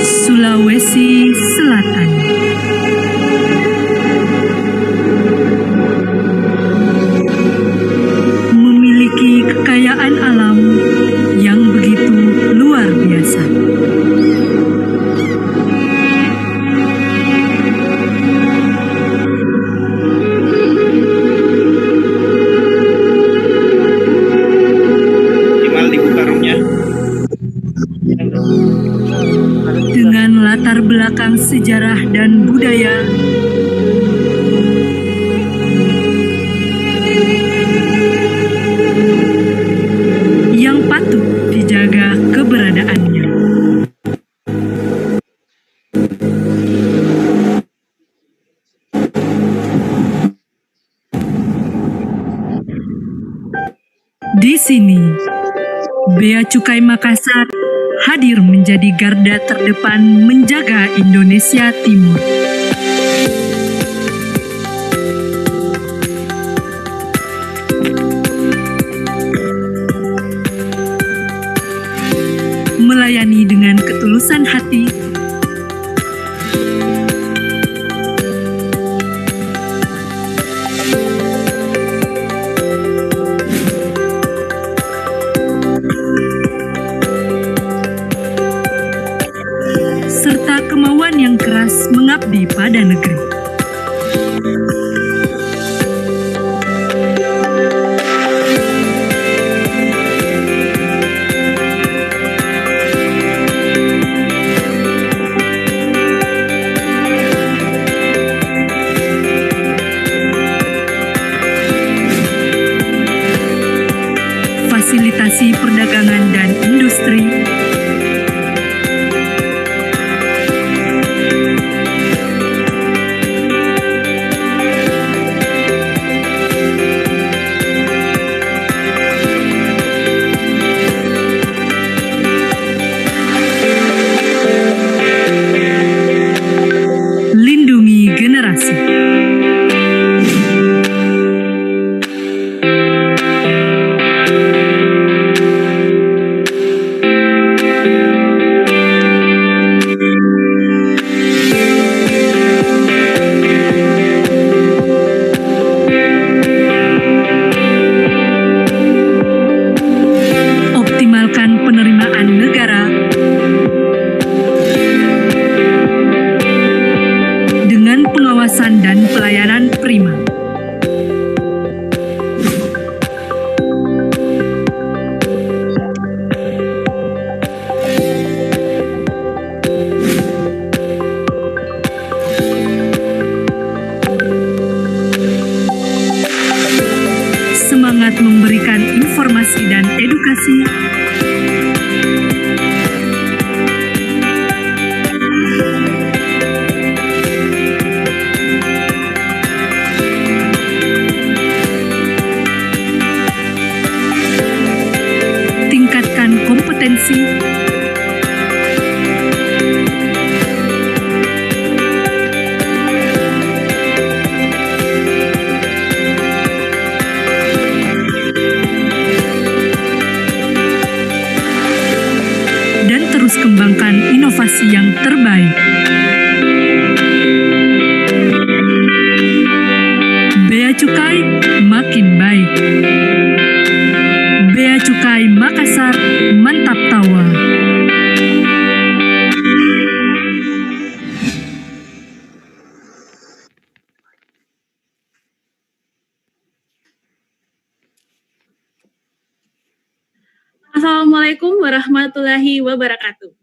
Sulawesi Selatan. Memiliki kekayaan alam yang begitu luar biasa. Dengan latar belakang sejarah dan budaya yang patut dijaga keberadaannya. Di sini, Bea Cukai Makassar hadir menjadi garda terdepan menjaga Indonesia Timur. Melayani dengan ketulusan hati, serta kemauan yang keras mengabdi pada negeri. Fasilitasi perdagangan dan industri, lindungi generasi. Optimalkan penerimaan negara dengan pengawasan dan pelayanan prima. Semangat memberikan informasi dan edukasi, tingkatkan kompetensi, dan terus kembangkan inovasi yang terbaik. Bea Cukai makin baik. Bea Cukai Makassar mantap tawa. Assalamualaikum warahmatullahi wabarakatuh.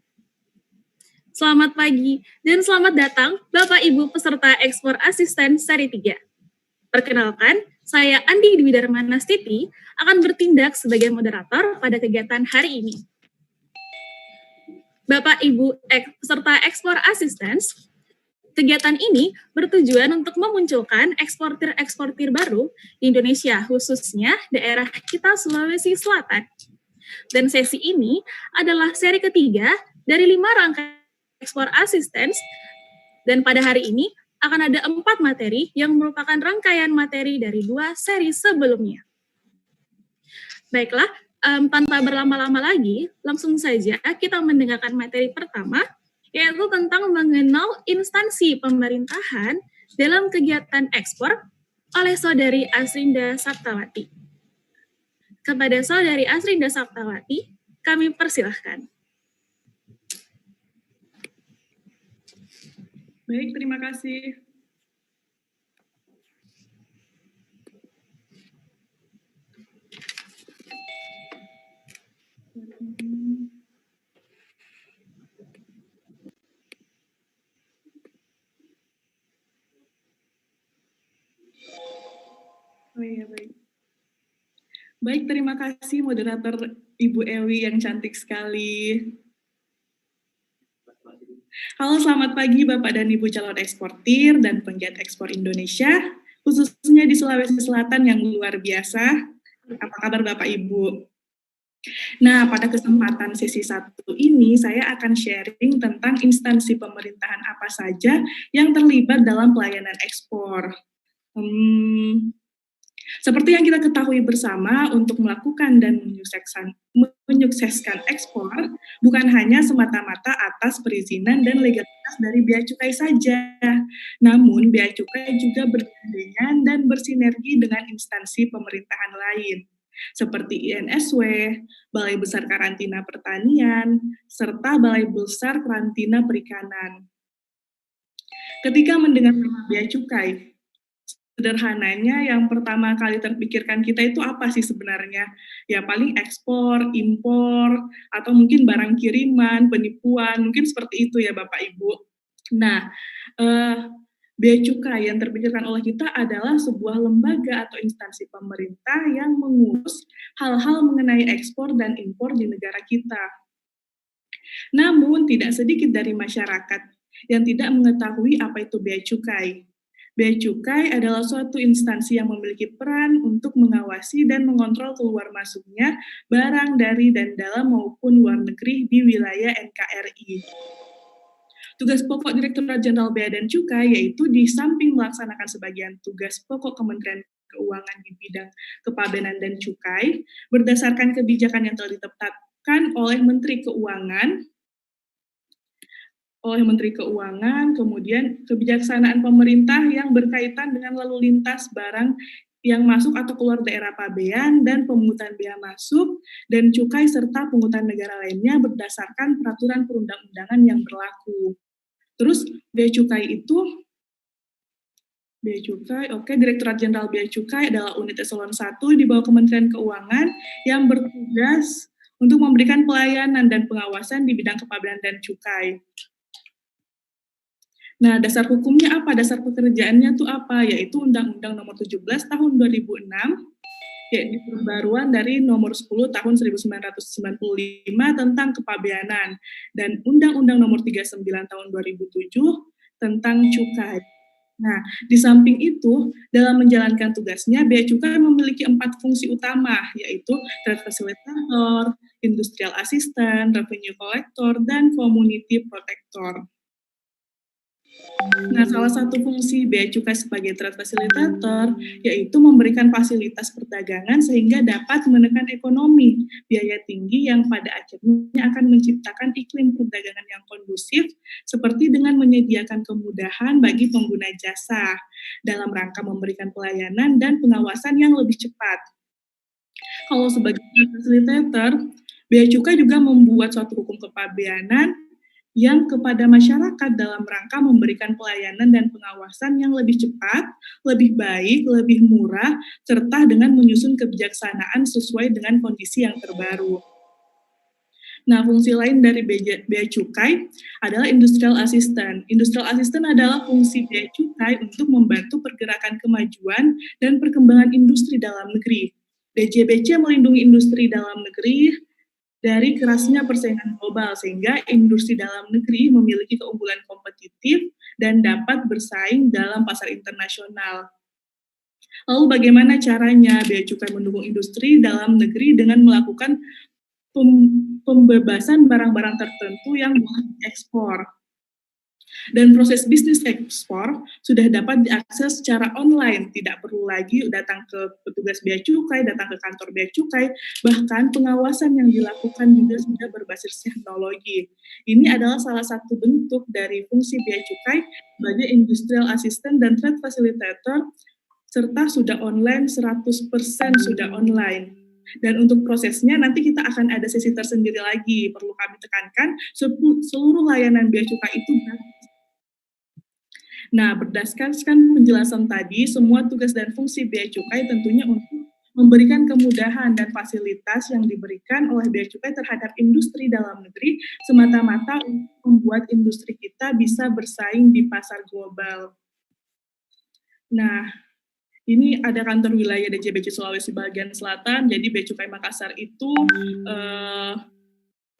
Selamat pagi dan selamat datang Bapak Ibu peserta ekspor asisten seri 3. Perkenalkan, saya Andi Dwi Darmanastiti akan bertindak sebagai moderator pada kegiatan hari ini. Bapak Ibu peserta ekspor asisten, kegiatan ini bertujuan untuk memunculkan eksportir-eksportir baru di Indonesia, khususnya daerah kita Sulawesi Selatan. Dan sesi ini adalah seri ketiga dari 5 rangkaian ekspor asistens, dan pada hari ini akan ada 4 materi yang merupakan rangkaian materi dari 2 seri sebelumnya. Baiklah, tanpa berlama-lama lagi, langsung saja kita mendengarkan materi pertama, yaitu tentang mengenal instansi pemerintahan dalam kegiatan ekspor oleh Saudari Asrinda Saptawati. Kepada Saudari Asrinda Saptawati, kami persilahkan. Baik, terima kasih. Oh iya, baik. Baik, terima kasih moderator Ibu Ewi yang cantik sekali. Halo, selamat pagi Bapak dan Ibu calon eksportir dan penggiat ekspor Indonesia, khususnya di Sulawesi Selatan yang luar biasa. Apa kabar Bapak Ibu? Nah, pada kesempatan sesi 1 ini, saya akan sharing tentang instansi pemerintahan apa saja yang terlibat dalam pelayanan ekspor. Seperti yang kita ketahui bersama, untuk melakukan dan menyukseskan ekspor, bukan hanya semata-mata atas perizinan dan legalitas dari Bea Cukai saja, namun Bea Cukai juga bergandengan dan bersinergi dengan instansi pemerintahan lain, seperti INSW, Balai Besar Karantina Pertanian, serta Balai Besar Karantina Perikanan. Ketika mendengar nama Bea Cukai, sederhananya yang pertama kali terpikirkan kita itu apa sih sebenarnya? Ya paling ekspor, impor, atau mungkin barang kiriman, penipuan, mungkin seperti itu ya Bapak Ibu. Nah, Bea Cukai yang terpikirkan oleh kita adalah sebuah lembaga atau instansi pemerintah yang mengurus hal-hal mengenai ekspor dan impor di negara kita. Namun, tidak sedikit dari masyarakat yang tidak mengetahui apa itu Bea Cukai. Bea Cukai adalah suatu instansi yang memiliki peran untuk mengawasi dan mengontrol keluar masuknya barang dari dan dalam maupun luar negeri di wilayah NKRI. Tugas pokok Direktorat Jenderal Bea dan Cukai yaitu di samping melaksanakan sebagian tugas pokok Kementerian Keuangan di bidang kepabeanan dan cukai, berdasarkan kebijakan yang telah ditetapkan oleh Menteri Keuangan, kemudian kebijaksanaan pemerintah yang berkaitan dengan lalu lintas barang yang masuk atau keluar daerah pabean dan pemungutan bea masuk dan cukai serta pungutan negara lainnya berdasarkan peraturan perundang-undangan yang berlaku. Terus Direktorat Jenderal Bea Cukai adalah unit eselon 1 di bawah Kementerian Keuangan yang bertugas untuk memberikan pelayanan dan pengawasan di bidang kepabeanan dan cukai. Nah, dasar hukumnya apa? Dasar pekerjaannya itu apa? Yaitu Undang-Undang Nomor 17 Tahun 2006, yaitu pembaruan dari Nomor 10 Tahun 1995 tentang kepabeanan, dan Undang-Undang Nomor 39 Tahun 2007 tentang cukai. Nah, di samping itu, dalam menjalankan tugasnya, Bea Cukai memiliki 4 fungsi utama, yaitu Trade Facilitator, Industrial Assistant, Revenue Collector, dan Community Protector. Nah, salah satu fungsi Bea Cukai sebagai trade facilitator yaitu memberikan fasilitas perdagangan sehingga dapat menekan ekonomi biaya tinggi yang pada akhirnya akan menciptakan iklim perdagangan yang kondusif seperti dengan menyediakan kemudahan bagi pengguna jasa dalam rangka memberikan pelayanan dan pengawasan yang lebih cepat. Kalau sebagai trade facilitator, Bea Cukai juga membuat suatu hukum kepabeanan yang kepada masyarakat dalam rangka memberikan pelayanan dan pengawasan yang lebih cepat, lebih baik, lebih murah, serta dengan menyusun kebijaksanaan sesuai dengan kondisi yang terbaru. Nah, fungsi lain dari Bea Cukai adalah Industrial Assistant. Industrial Assistant adalah fungsi Bea Cukai untuk membantu pergerakan kemajuan dan perkembangan industri dalam negeri. DJBC melindungi industri dalam negeri dari kerasnya persaingan global, sehingga industri dalam negeri memiliki keunggulan kompetitif dan dapat bersaing dalam pasar internasional. Lalu bagaimana caranya Bea Cukai mendukung industri dalam negeri dengan melakukan pembebasan barang-barang tertentu yang boleh diekspor? Dan proses bisnis ekspor sudah dapat diakses secara online, tidak perlu lagi datang ke petugas bea cukai, datang ke kantor bea cukai, bahkan pengawasan yang dilakukan juga sudah berbasis teknologi. Ini adalah salah satu bentuk dari fungsi bea cukai sebagai industrial assistant dan trade facilitator, serta sudah online, 100% sudah online. Dan untuk prosesnya nanti kita akan ada sesi tersendiri lagi. Perlu kami tekankan, seluruh layanan bea cukai itu gratis. Nah, berdasarkan penjelasan tadi, semua tugas dan fungsi bea cukai tentunya untuk memberikan kemudahan dan fasilitas yang diberikan oleh bea cukai terhadap industri dalam negeri semata-mata untuk membuat industri kita bisa bersaing di pasar global. Nah, ini ada kantor wilayah DJBC Sulawesi bagian selatan, jadi Bea Cukai Makassar itu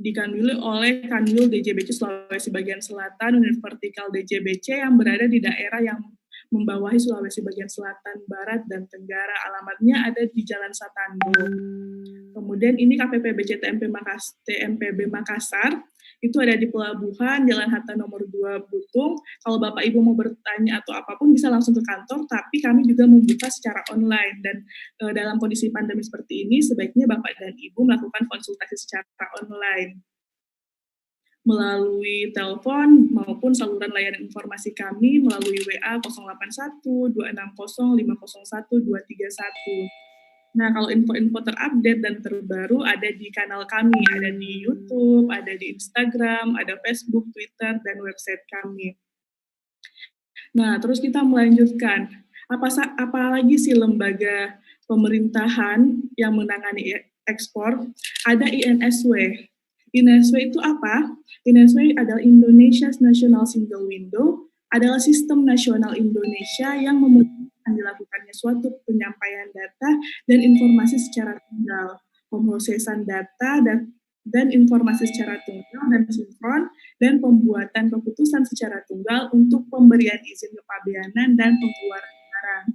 dikanwili oleh Kanwil DJBC Sulawesi bagian selatan, unit vertikal DJBC yang berada di daerah yang membawahi Sulawesi bagian selatan, barat, dan tenggara. Alamatnya ada di Jalan Satando. Kemudian ini KPPBC TMPB Makassar, itu ada di Pelabuhan, Jalan Hatta nomor 2 Butung. Kalau Bapak Ibu mau bertanya atau apapun bisa langsung ke kantor, tapi kami juga membuka secara online. Dan dalam kondisi pandemi seperti ini, sebaiknya Bapak dan Ibu melakukan konsultasi secara online melalui telepon maupun saluran layanan informasi kami melalui WA 081 260 501 231. Nah, kalau info-info terupdate dan terbaru ada di kanal kami, ada di YouTube, ada di Instagram, ada Facebook, Twitter, dan website kami. Nah, terus kita melanjutkan. Apa lagi sih lembaga pemerintahan yang menangani ekspor? Ada INSW. INSW itu apa? INSW adalah Indonesia's National Single Window, adalah sistem nasional Indonesia yang memungkinkan dilakukannya suatu penyampaian data dan informasi secara tunggal, pemrosesan data dan informasi secara tunggal dan sinkron, dan pembuatan keputusan secara tunggal untuk pemberian izin kepabeanan dan pengeluaran barang.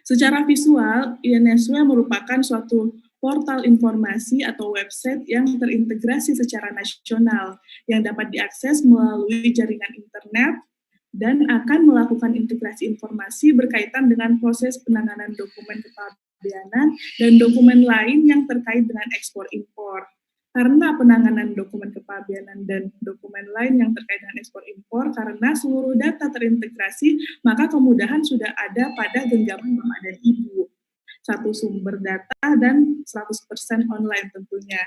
Secara visual, INSW merupakan suatu portal informasi atau website yang terintegrasi secara nasional, yang dapat diakses melalui jaringan internet dan akan melakukan integrasi informasi berkaitan dengan proses penanganan dokumen kepabeanan dan dokumen lain yang terkait dengan ekspor-impor. Karena penanganan dokumen kepabeanan dan dokumen lain yang terkait dengan ekspor-impor, karena seluruh data terintegrasi, maka kemudahan sudah ada pada genggaman Bapak dan Ibu. Satu sumber data dan 100% online tentunya.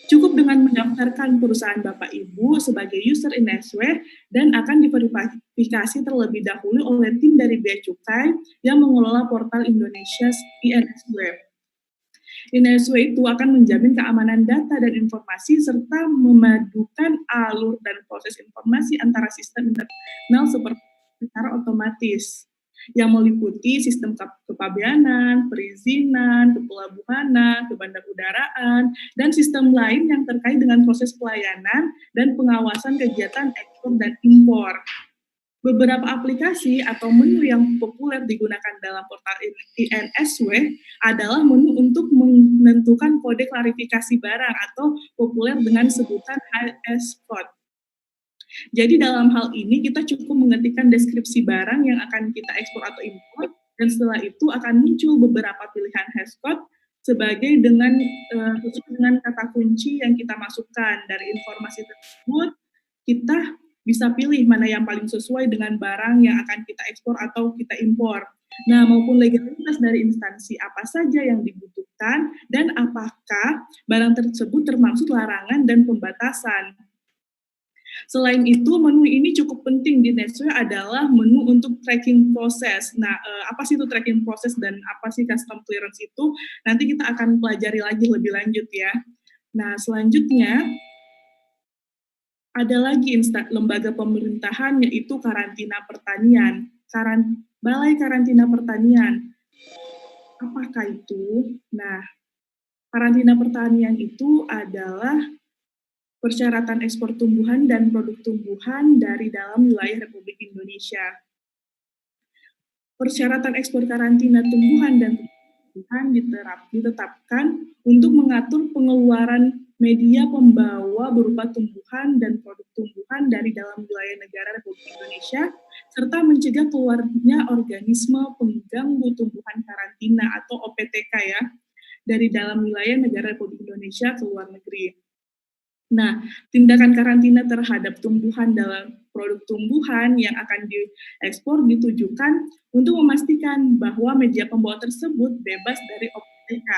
Cukup dengan mendaftarkan perusahaan Bapak Ibu sebagai user INSW dan akan diverifikasi terlebih dahulu oleh tim dari Bea Cukai yang mengelola portal Indonesia INSW. INSW itu akan menjamin keamanan data dan informasi serta memadukan alur dan proses informasi antara sistem internal secara otomatis yang meliputi sistem kepabeanan, perizinan, kepelabuhanan, kebandarudaraan, dan sistem lain yang terkait dengan proses pelayanan dan pengawasan kegiatan ekspor dan impor. Beberapa aplikasi atau menu yang populer digunakan dalam portal INSW adalah menu untuk menentukan kode klarifikasi barang atau populer dengan sebutan HS code. Jadi dalam hal ini kita cukup mengetikkan deskripsi barang yang akan kita ekspor atau impor, dan setelah itu akan muncul beberapa pilihan hash code sebagai dengan kata kunci yang kita masukkan. Dari informasi tersebut kita bisa pilih mana yang paling sesuai dengan barang yang akan kita ekspor atau kita impor. Nah, maupun legalitas dari instansi apa saja yang dibutuhkan dan apakah barang tersebut termasuk larangan dan pembatasan. Selain itu, menu ini cukup penting di INSW adalah menu untuk tracking proses. Nah, apa sih itu tracking proses dan apa sih custom clearance itu? Nanti kita akan pelajari lagi lebih lanjut ya. Nah, selanjutnya ada lagi lembaga pemerintahan yaitu karantina pertanian. Balai Karantina Pertanian. Apakah itu? Nah, karantina pertanian itu adalah persyaratan ekspor tumbuhan dan produk tumbuhan dari dalam wilayah Republik Indonesia. Persyaratan ekspor karantina tumbuhan dan tumbuhan ditetapkan untuk mengatur pengeluaran media pembawa berupa tumbuhan dan produk tumbuhan dari dalam wilayah negara Republik Indonesia, serta mencegah keluarnya organisme pengganggu tumbuhan karantina atau OPTK ya, dari dalam wilayah negara Republik Indonesia ke luar negeri. Nah, tindakan karantina terhadap tumbuhan dalam produk tumbuhan yang akan diekspor ditujukan untuk memastikan bahwa media pembawa tersebut bebas dari OPTK.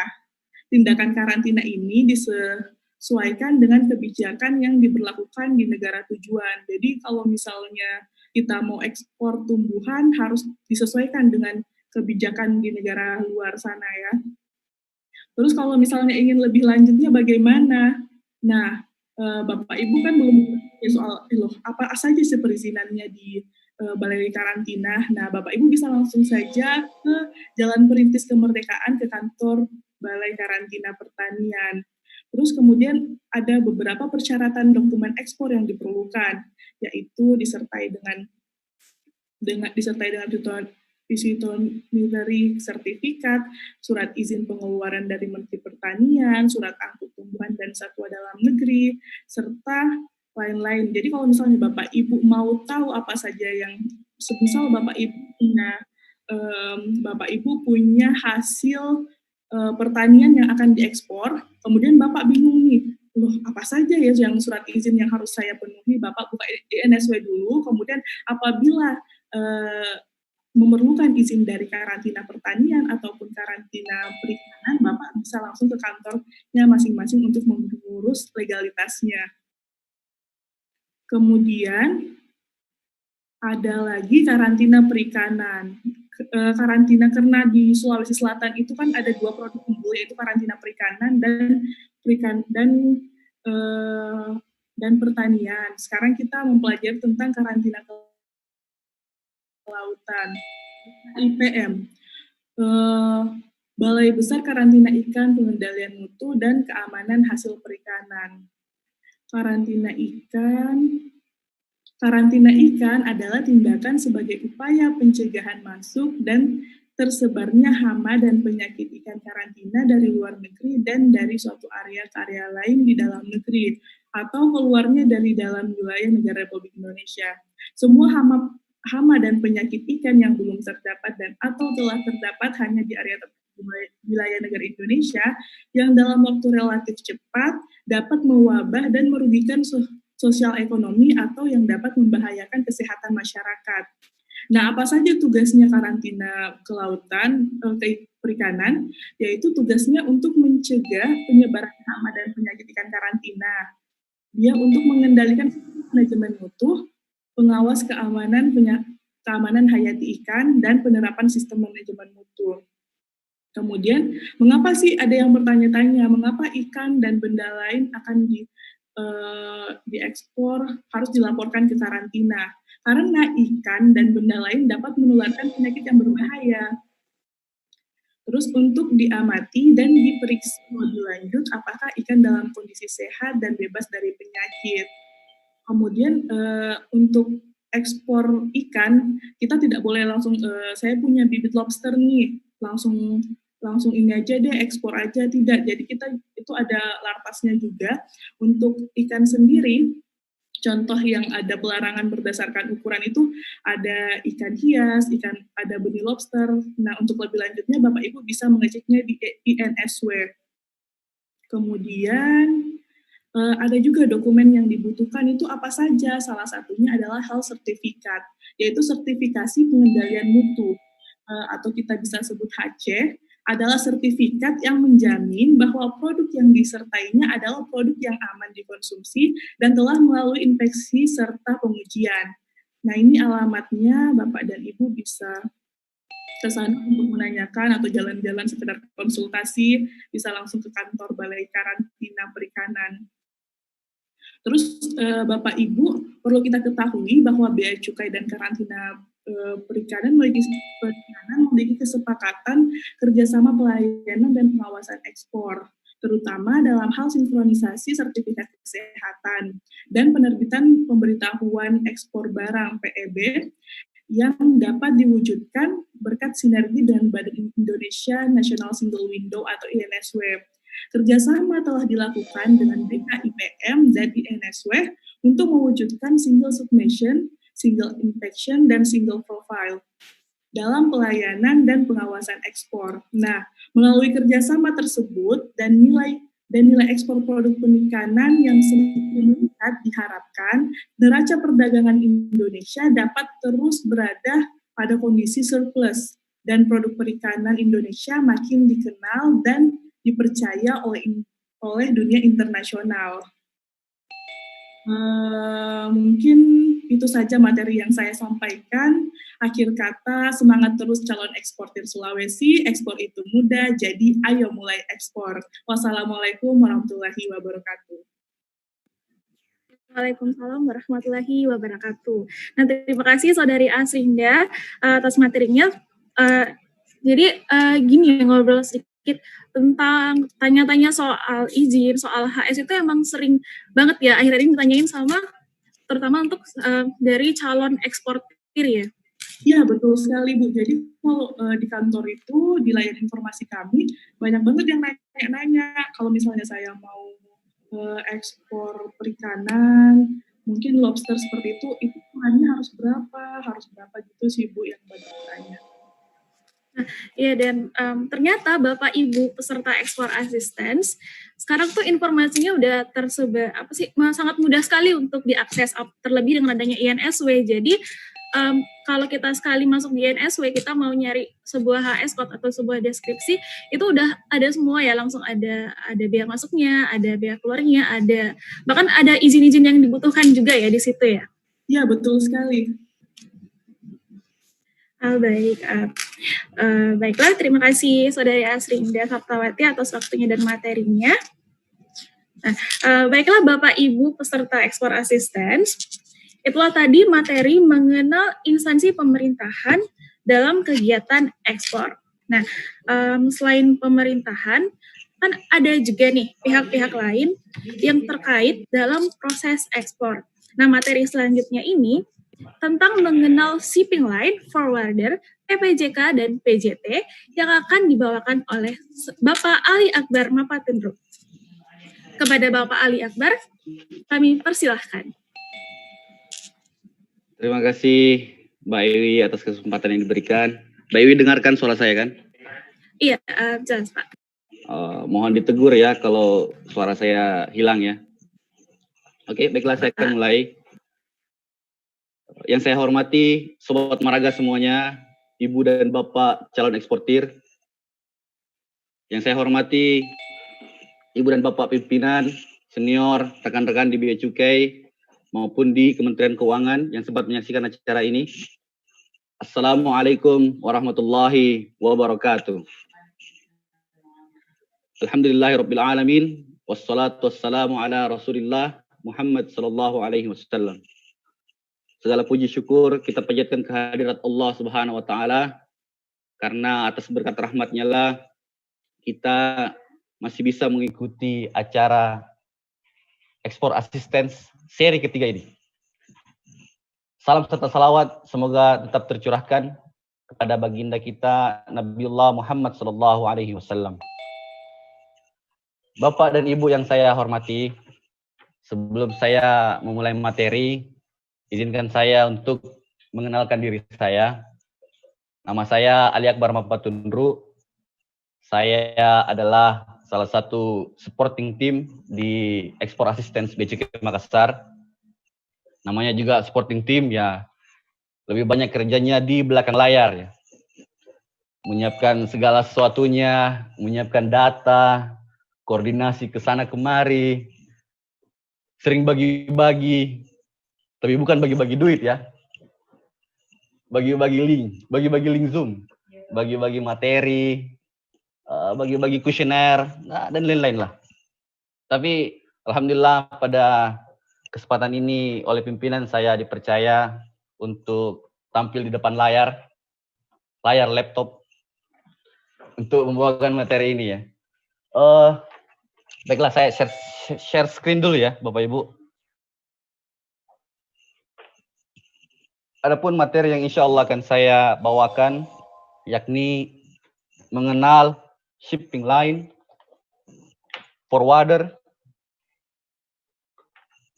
Tindakan karantina ini disesuaikan dengan kebijakan yang diberlakukan di negara tujuan. Jadi kalau misalnya kita mau ekspor tumbuhan harus disesuaikan dengan kebijakan di negara luar sana ya. Terus kalau misalnya ingin lebih lanjutnya bagaimana? Nah, Bapak Ibu kan belum soal apa saja sih perizinannya di Balai Karantina. Nah, Bapak Ibu bisa langsung saja ke Jalan Perintis Kemerdekaan ke kantor Balai Karantina Pertanian. Terus kemudian ada beberapa persyaratan dokumen ekspor yang diperlukan, yaitu disertai dengan Veterinary sertifikat, surat izin pengeluaran dari Menteri Pertanian, surat angkut tumbuhan dan satwa dalam negeri, serta lain-lain. Jadi kalau misalnya Bapak Ibu mau tahu apa saja yang semisal Bapak Ibu punya hasil pertanian yang akan diekspor, kemudian Bapak bingung nih, loh apa saja ya yang surat izin yang harus saya penuhi, Bapak buka di NSW dulu, kemudian apabila memerlukan izin dari karantina pertanian ataupun karantina perikanan, Bapak bisa langsung ke kantornya masing-masing untuk mengurus legalitasnya. Kemudian ada lagi karantina perikanan. Karantina karena di Sulawesi Selatan itu kan ada 2 produk unggul, yaitu karantina perikanan dan pertanian. Sekarang kita mempelajari tentang karantina kelautan, IPM. Balai Besar Karantina Ikan, Pengendalian Mutu dan Keamanan Hasil Perikanan. Karantina ikan adalah tindakan sebagai upaya pencegahan masuk dan tersebarnya hama dan penyakit ikan karantina dari luar negeri dan dari suatu area lain di dalam negeri atau keluarnya dari dalam wilayah negara Republik Indonesia. Semua hama dan penyakit ikan yang belum terdapat dan atau telah terdapat hanya di area wilayah negara Indonesia yang dalam waktu relatif cepat dapat mewabah dan merugikan sosial ekonomi atau yang dapat membahayakan kesehatan masyarakat. Nah, apa saja tugasnya karantina kelautan, perikanan, yaitu tugasnya untuk mencegah penyebaran hama dan penyakit ikan karantina. Dia untuk mengendalikan manajemen mutu, pengawas keamanan hayati ikan, dan penerapan sistem manajemen mutu. Kemudian, mengapa sih ada yang bertanya-tanya, mengapa ikan dan benda lain akan diekspor harus dilaporkan ke karantina? Karena ikan dan benda lain dapat menularkan penyakit yang berbahaya. Terus untuk diamati dan diperiksa lebih lanjut apakah ikan dalam kondisi sehat dan bebas dari penyakit. Kemudian untuk ekspor ikan, kita tidak boleh langsung, saya punya bibit lobster nih, langsung ini aja deh, ekspor aja, tidak. Jadi kita itu ada lartasnya juga. Untuk ikan sendiri, contoh yang ada pelarangan berdasarkan ukuran itu ada ikan hias, ada benih lobster. Nah, untuk lebih lanjutnya Bapak Ibu bisa mengeceknya di INSW. Kemudian ada juga dokumen yang dibutuhkan itu apa saja. Salah satunya adalah health certificate, yaitu sertifikasi pengendalian mutu atau kita bisa sebut HC, adalah sertifikat yang menjamin bahwa produk yang disertainya adalah produk yang aman dikonsumsi dan telah melalui inspeksi serta pengujian. Nah, ini alamatnya, Bapak dan Ibu bisa ke sana untuk menanyakan atau jalan-jalan sekedar konsultasi, bisa langsung ke kantor Balai Karantina Perikanan. Terus Bapak Ibu perlu kita ketahui bahwa Bea Cukai dan Karantina Perikanan memiliki kesepakatan kerjasama pelayanan dan pengawasan ekspor, terutama dalam hal sinkronisasi sertifikat kesehatan dan penerbitan pemberitahuan ekspor barang (PEB) yang dapat diwujudkan berkat sinergi dengan Badan Indonesia National Single Window atau INSW. Kerjasama telah dilakukan dengan BKIPM dan INSW untuk mewujudkan single submission, single inspection, dan single profile dalam pelayanan dan pengawasan ekspor. Nah, melalui kerjasama tersebut dan nilai ekspor produk perikanan yang semakin meningkat, diharapkan neraca perdagangan Indonesia dapat terus berada pada kondisi surplus dan produk perikanan Indonesia makin dikenal dan dipercaya oleh dunia internasional. Mungkin itu saja materi yang saya sampaikan. Akhir kata, semangat terus calon eksportir Sulawesi, ekspor itu mudah, jadi ayo mulai ekspor. Wassalamualaikum warahmatullahi wabarakatuh. Waalaikumsalam warahmatullahi wabarakatuh. Nah, terima kasih Saudari Asrinda atas materinya. Jadi gini, ngobrol sedikit tentang tanya-tanya soal izin, soal HS itu emang sering banget ya akhir-akhir ini ditanyain sama terutama untuk dari calon eksportir ya. Iya, betul sekali Bu. Jadi kalau di kantor itu, di layar informasi kami, banyak banget yang nanya-nanya. Kalau misalnya saya mau ekspor perikanan, mungkin lobster seperti itu hanya harus berapa gitu sih Bu yang banyak tanya. Nah, ya dan ternyata Bapak Ibu peserta ekspor assistance sekarang tuh informasinya udah tersebar sangat mudah sekali untuk diakses, terlebih dengan adanya INSW. Jadi kalau kita sekali masuk di INSW, kita mau nyari sebuah HS code atau sebuah deskripsi, itu udah ada semua ya, langsung ada biaya masuknya, ada biaya keluarnya, ada bahkan ada izin-izin yang dibutuhkan juga ya di situ ya. Iya, betul sekali. Baiklah, terima kasih Saudari Asrinda Saptawati atas waktunya dan materinya. Nah, baiklah Bapak Ibu peserta ekspor assistance, itulah tadi materi mengenal instansi pemerintahan dalam kegiatan ekspor. Nah, selain pemerintahan, kan ada juga nih pihak-pihak lain yang terkait dalam proses ekspor. Nah, materi selanjutnya ini tentang mengenal shipping line, forwarder, PPJK, dan PJT yang akan dibawakan oleh Bapak Ali Akbar Mapatundru. Kepada Bapak Ali Akbar, kami persilahkan. Terima kasih Mbak Iwi atas kesempatan yang diberikan. Mbak Iwi dengarkan suara saya kan? Iya, jelas Pak. Mohon ditegur ya kalau suara saya hilang ya. Oke, baiklah saya akan mulai. Yang saya hormati Sobat Maraga semuanya, Ibu dan Bapak calon eksportir. Yang saya hormati Ibu dan Bapak pimpinan, senior, rekan-rekan di Bea Cukai, maupun di Kementerian Keuangan yang sempat menyaksikan acara ini. Assalamualaikum warahmatullahi wabarakatuh. Alhamdulillahirrabbilalamin. Wassalatu wassalamu ala rasulillah Muhammad sallallahu alaihi wasallam. Segala puji syukur kita panjatkan kehadirat Allah Subhanahu wa taala, karena atas berkat rahmat-Nya lah kita masih bisa mengikuti acara ekspor assistance seri ketiga ini. Salam serta salawat semoga tetap tercurahkan kepada baginda kita Nabiullah Muhammad sallallahu alaihi wasallam. Bapak dan Ibu yang saya hormati, sebelum saya memulai materi, izinkan saya untuk mengenalkan diri saya. Nama saya Ali Akbar Mapatundru. Saya adalah salah satu supporting team di Export Assistance Bea Cukai Makassar. Namanya juga supporting team ya. Lebih banyak kerjanya di belakang layar ya. Menyiapkan segala sesuatunya, menyiapkan data, koordinasi ke sana kemari, sering bagi-bagi. Tapi bukan bagi-bagi duit ya. Bagi-bagi link Zoom, bagi-bagi materi, bagi-bagi kuesioner, dan lain-lain lah. Tapi alhamdulillah pada kesempatan ini oleh pimpinan saya dipercaya untuk tampil di depan layar laptop untuk membawakan materi ini ya. Baiklah, saya share screen dulu ya Bapak Ibu. Adapun materi yang insya Allah akan saya bawakan, yakni mengenal shipping line, forwarder,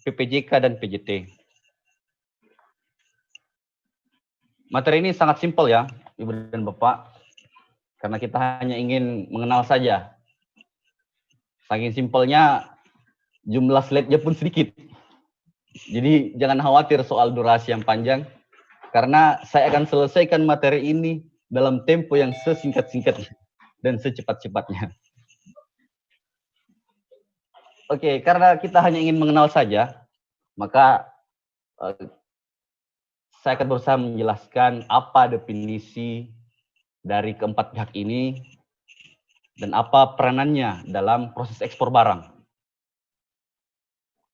PPJK, dan PJT. Materi ini sangat simpel ya, Ibu dan Bapak, karena kita hanya ingin mengenal saja. Saking simpelnya, jumlah slide-nya pun sedikit. Jadi jangan khawatir soal durasi yang panjang, karena saya akan selesaikan materi ini dalam tempo yang sesingkat-singkatnya dan secepat-cepatnya. Oke, karena kita hanya ingin mengenal saja, maka saya akan berusaha menjelaskan apa definisi dari keempat pihak ini dan apa peranannya dalam proses ekspor barang.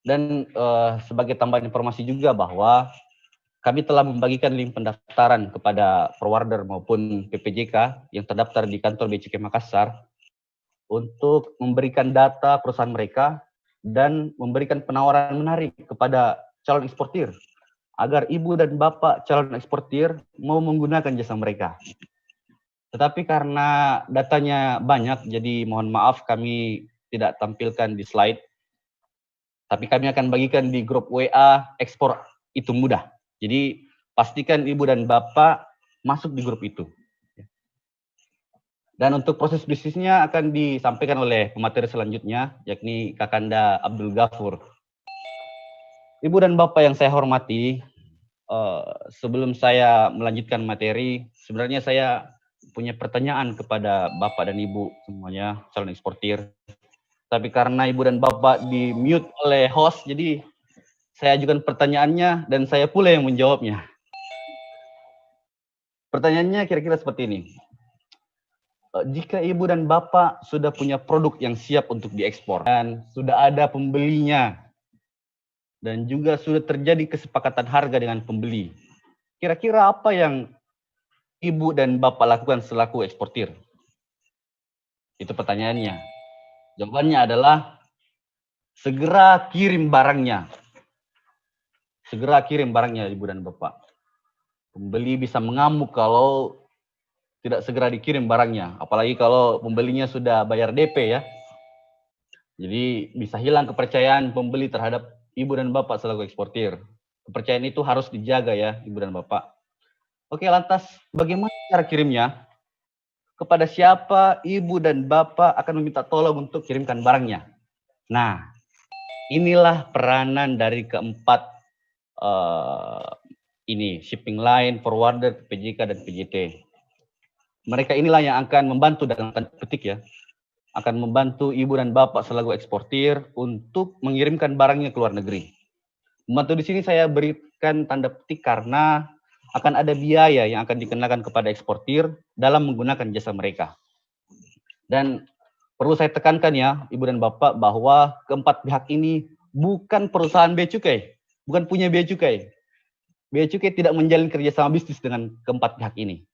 Dan sebagai tambahan informasi juga bahwa kami telah membagikan link pendaftaran kepada forwarder maupun PPJK yang terdaftar di kantor Bea Cukai Makassar untuk memberikan data perusahaan mereka dan memberikan penawaran menarik kepada calon eksportir agar ibu dan bapak calon eksportir mau menggunakan jasa mereka. Tetapi karena datanya banyak, jadi mohon maaf kami tidak tampilkan di slide. Tapi kami akan bagikan di grup WA ekspor itu mudah. Jadi pastikan ibu dan bapak masuk di grup itu. Dan untuk proses bisnisnya akan disampaikan oleh pemateri selanjutnya, yakni Kakanda Abdul Ghafur. Ibu dan bapak yang saya hormati, sebelum saya melanjutkan materi, sebenarnya saya punya pertanyaan kepada bapak dan ibu semuanya, calon eksportir. Tapi karena ibu dan bapak di-mute oleh host, jadi saya ajukan pertanyaannya dan saya pula yang menjawabnya. Pertanyaannya kira-kira seperti ini. Jika ibu dan bapak sudah punya produk yang siap untuk diekspor dan sudah ada pembelinya dan juga sudah terjadi kesepakatan harga dengan pembeli, kira-kira apa yang ibu dan bapak lakukan selaku eksportir? Itu pertanyaannya. Jawabannya adalah segera kirim barangnya. Segera kirim barangnya ibu dan bapak. Pembeli bisa mengamuk kalau tidak segera dikirim barangnya, apalagi kalau pembelinya sudah bayar DP ya. Jadi bisa hilang kepercayaan pembeli terhadap ibu dan bapak selaku eksportir. Kepercayaan itu harus dijaga ya ibu dan bapak. Oke, lantas bagaimana cara kirimnya? Kepada siapa ibu dan bapak akan meminta tolong untuk kirimkan barangnya? Nah, inilah peranan dari keempat ini, shipping line, forwarder, PJK, dan PJT. Mereka inilah yang akan membantu dalam tanda petik ya, akan membantu ibu dan bapak selaku eksportir untuk mengirimkan barangnya ke luar negeri. Membantu di sini saya berikan tanda petik karena akan ada biaya yang akan dikenakan kepada eksportir dalam menggunakan jasa mereka. Dan perlu saya tekankan ya, ibu dan bapak, bahwa keempat pihak ini bukan perusahaan bea cukai, bukan punya bea cukai. Bea cukai tidak menjalin kerjasama bisnis dengan keempat pihak ini.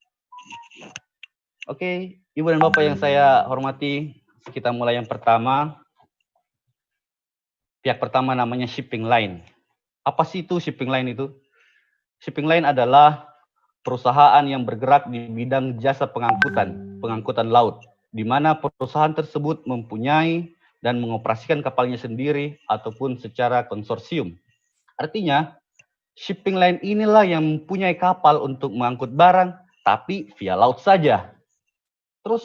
Oke, ibu dan bapak yang saya hormati, kita mulai yang pertama. Pihak pertama namanya shipping line. Apa sih itu shipping line itu? Shipping line adalah perusahaan yang bergerak di bidang jasa pengangkutan laut, di mana perusahaan tersebut mempunyai dan mengoperasikan kapalnya sendiri ataupun secara konsorsium. Artinya, shipping line inilah yang mempunyai kapal untuk mengangkut barang, tapi via laut saja. Terus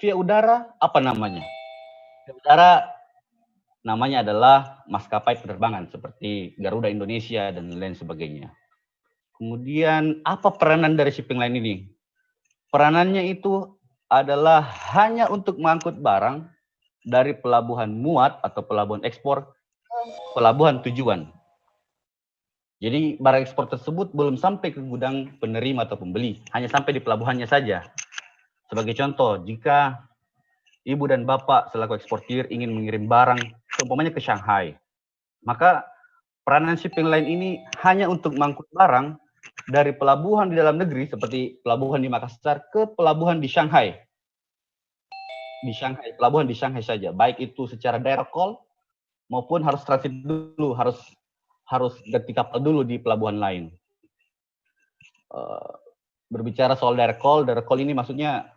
via udara apa namanya? Via udara namanya adalah maskapai penerbangan seperti Garuda Indonesia dan lain sebagainya. Kemudian apa peranan dari shipping line ini? Peranannya itu adalah hanya untuk mengangkut barang dari pelabuhan muat atau pelabuhan ekspor ke pelabuhan tujuan. Jadi barang ekspor tersebut belum sampai ke gudang penerima atau pembeli, hanya sampai di pelabuhannya saja. Sebagai contoh, jika ibu dan bapak selaku eksportir ingin mengirim barang, umpamanya ke Shanghai, maka peranan shipping line ini hanya untuk mengangkut barang dari pelabuhan di dalam negeri, seperti pelabuhan di Makassar, ke pelabuhan di Shanghai. Pelabuhan di Shanghai saja, baik itu secara direct call, maupun harus transit dulu, harus ganti kapal dulu di pelabuhan lain. Berbicara soal direct call ini maksudnya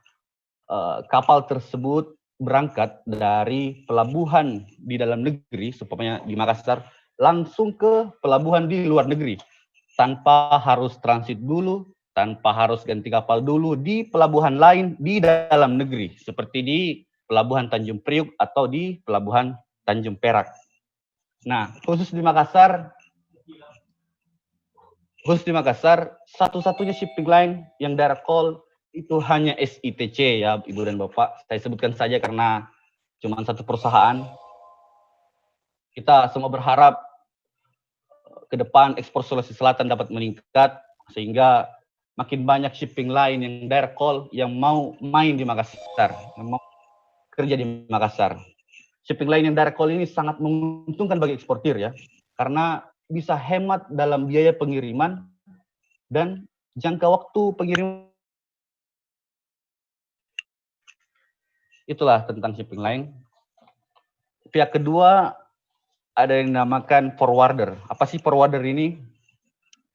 kapal tersebut berangkat dari pelabuhan di dalam negeri, supaya di Makassar, langsung ke pelabuhan di luar negeri, tanpa harus transit dulu, tanpa harus ganti kapal dulu di pelabuhan lain di dalam negeri, seperti di pelabuhan Tanjung Priuk atau di pelabuhan Tanjung Perak. Nah, khusus di Makassar, satu-satunya shipping line yang direct call itu hanya SITC ya, Ibu dan Bapak. Saya sebutkan saja karena cuma satu perusahaan. Kita semua berharap ke depan ekspor Sulawesi Selatan dapat meningkat, sehingga makin banyak shipping line yang direct call yang mau main di Makassar, yang mau kerja di Makassar. Shipping line yang direct call ini sangat menguntungkan bagi eksportir ya, karena bisa hemat dalam biaya pengiriman dan jangka waktu pengiriman. Itulah tentang shipping line. Pihak kedua ada yang dinamakan forwarder. Apa sih forwarder ini?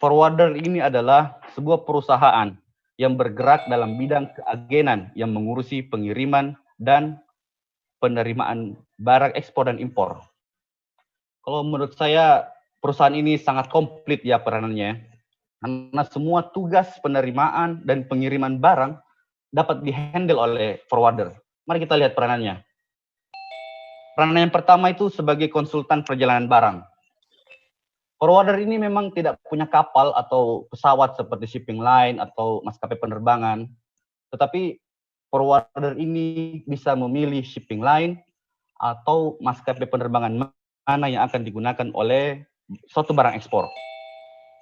Forwarder ini adalah sebuah perusahaan yang bergerak dalam bidang keagenan yang mengurusi pengiriman dan penerimaan barang ekspor dan impor. Kalau menurut saya perusahaan ini sangat komplit ya peranannya, karena semua tugas penerimaan dan pengiriman barang dapat dihandle oleh forwarder. Mari kita lihat peranannya. Peranan yang pertama itu sebagai konsultan perjalanan barang. Forwarder ini memang tidak punya kapal atau pesawat seperti shipping line atau maskapai penerbangan, tetapi forwarder ini bisa memilih shipping line atau maskapai penerbangan mana yang akan digunakan oleh suatu barang ekspor.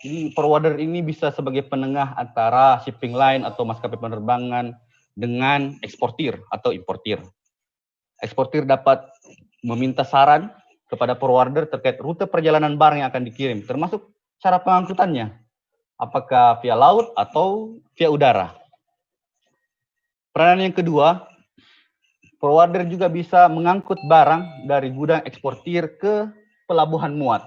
Jadi forwarder ini bisa sebagai penengah antara shipping line atau maskapai penerbangan dengan eksportir atau importir. Eksportir dapat meminta saran kepada forwarder terkait rute perjalanan barang yang akan dikirim, termasuk cara pengangkutannya, apakah via laut atau via udara. Peranan yang kedua, forwarder juga bisa mengangkut barang dari gudang eksportir ke pelabuhan muat.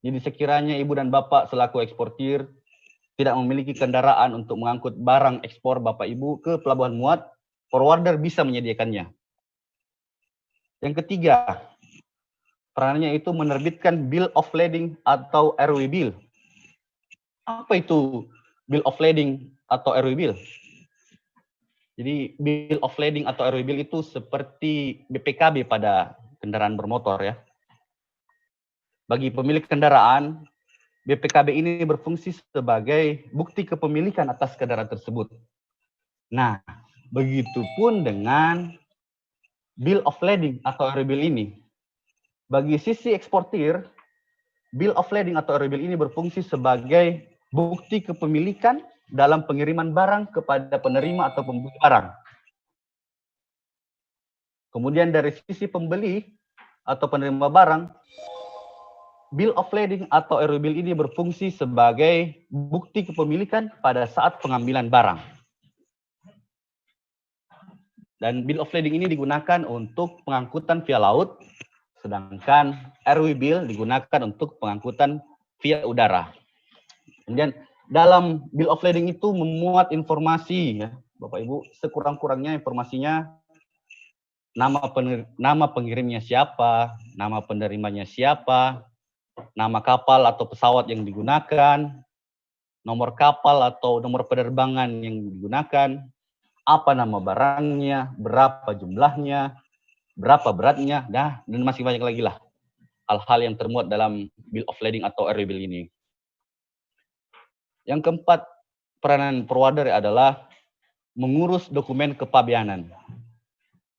Jadi sekiranya Ibu dan Bapak selaku eksportir tidak memiliki kendaraan untuk mengangkut barang ekspor Bapak Ibu ke pelabuhan muat, forwarder bisa menyediakannya. Yang ketiga, peranannya itu menerbitkan Bill of Lading atau RW Bill. Apa itu Bill of Lading atau RW Bill? Jadi Bill of Lading atau RW Bill itu seperti BPKB pada kendaraan bermotor ya. Bagi pemilik kendaraan, BPKB ini berfungsi sebagai bukti kepemilikan atas kendaraan tersebut. Nah, begitupun dengan Bill of Lading atau RW Bill ini. Bagi sisi eksportir, Bill of Lading atau RW Bill ini berfungsi sebagai bukti kepemilikan dalam pengiriman barang kepada penerima atau pembeli barang. Kemudian dari sisi pembeli atau penerima barang, Bill of Lading atau RW Bill ini berfungsi sebagai bukti kepemilikan pada saat pengambilan barang. Dan Bill of Lading ini digunakan untuk pengangkutan via laut, sedangkan RW Bill digunakan untuk pengangkutan via udara. Kemudian dalam Bill of Lading itu memuat informasi, ya, Bapak Ibu, sekurang-kurangnya informasinya nama pengirimnya siapa, nama penerimanya siapa, nama kapal atau pesawat yang digunakan, nomor kapal atau nomor penerbangan yang digunakan, apa nama barangnya, berapa jumlahnya, berapa beratnya, dan masih banyak lagi lah hal-hal yang termuat dalam Bill of Lading atau RW Bill ini. Yang keempat, peranan forwarder adalah mengurus dokumen kepabeanan.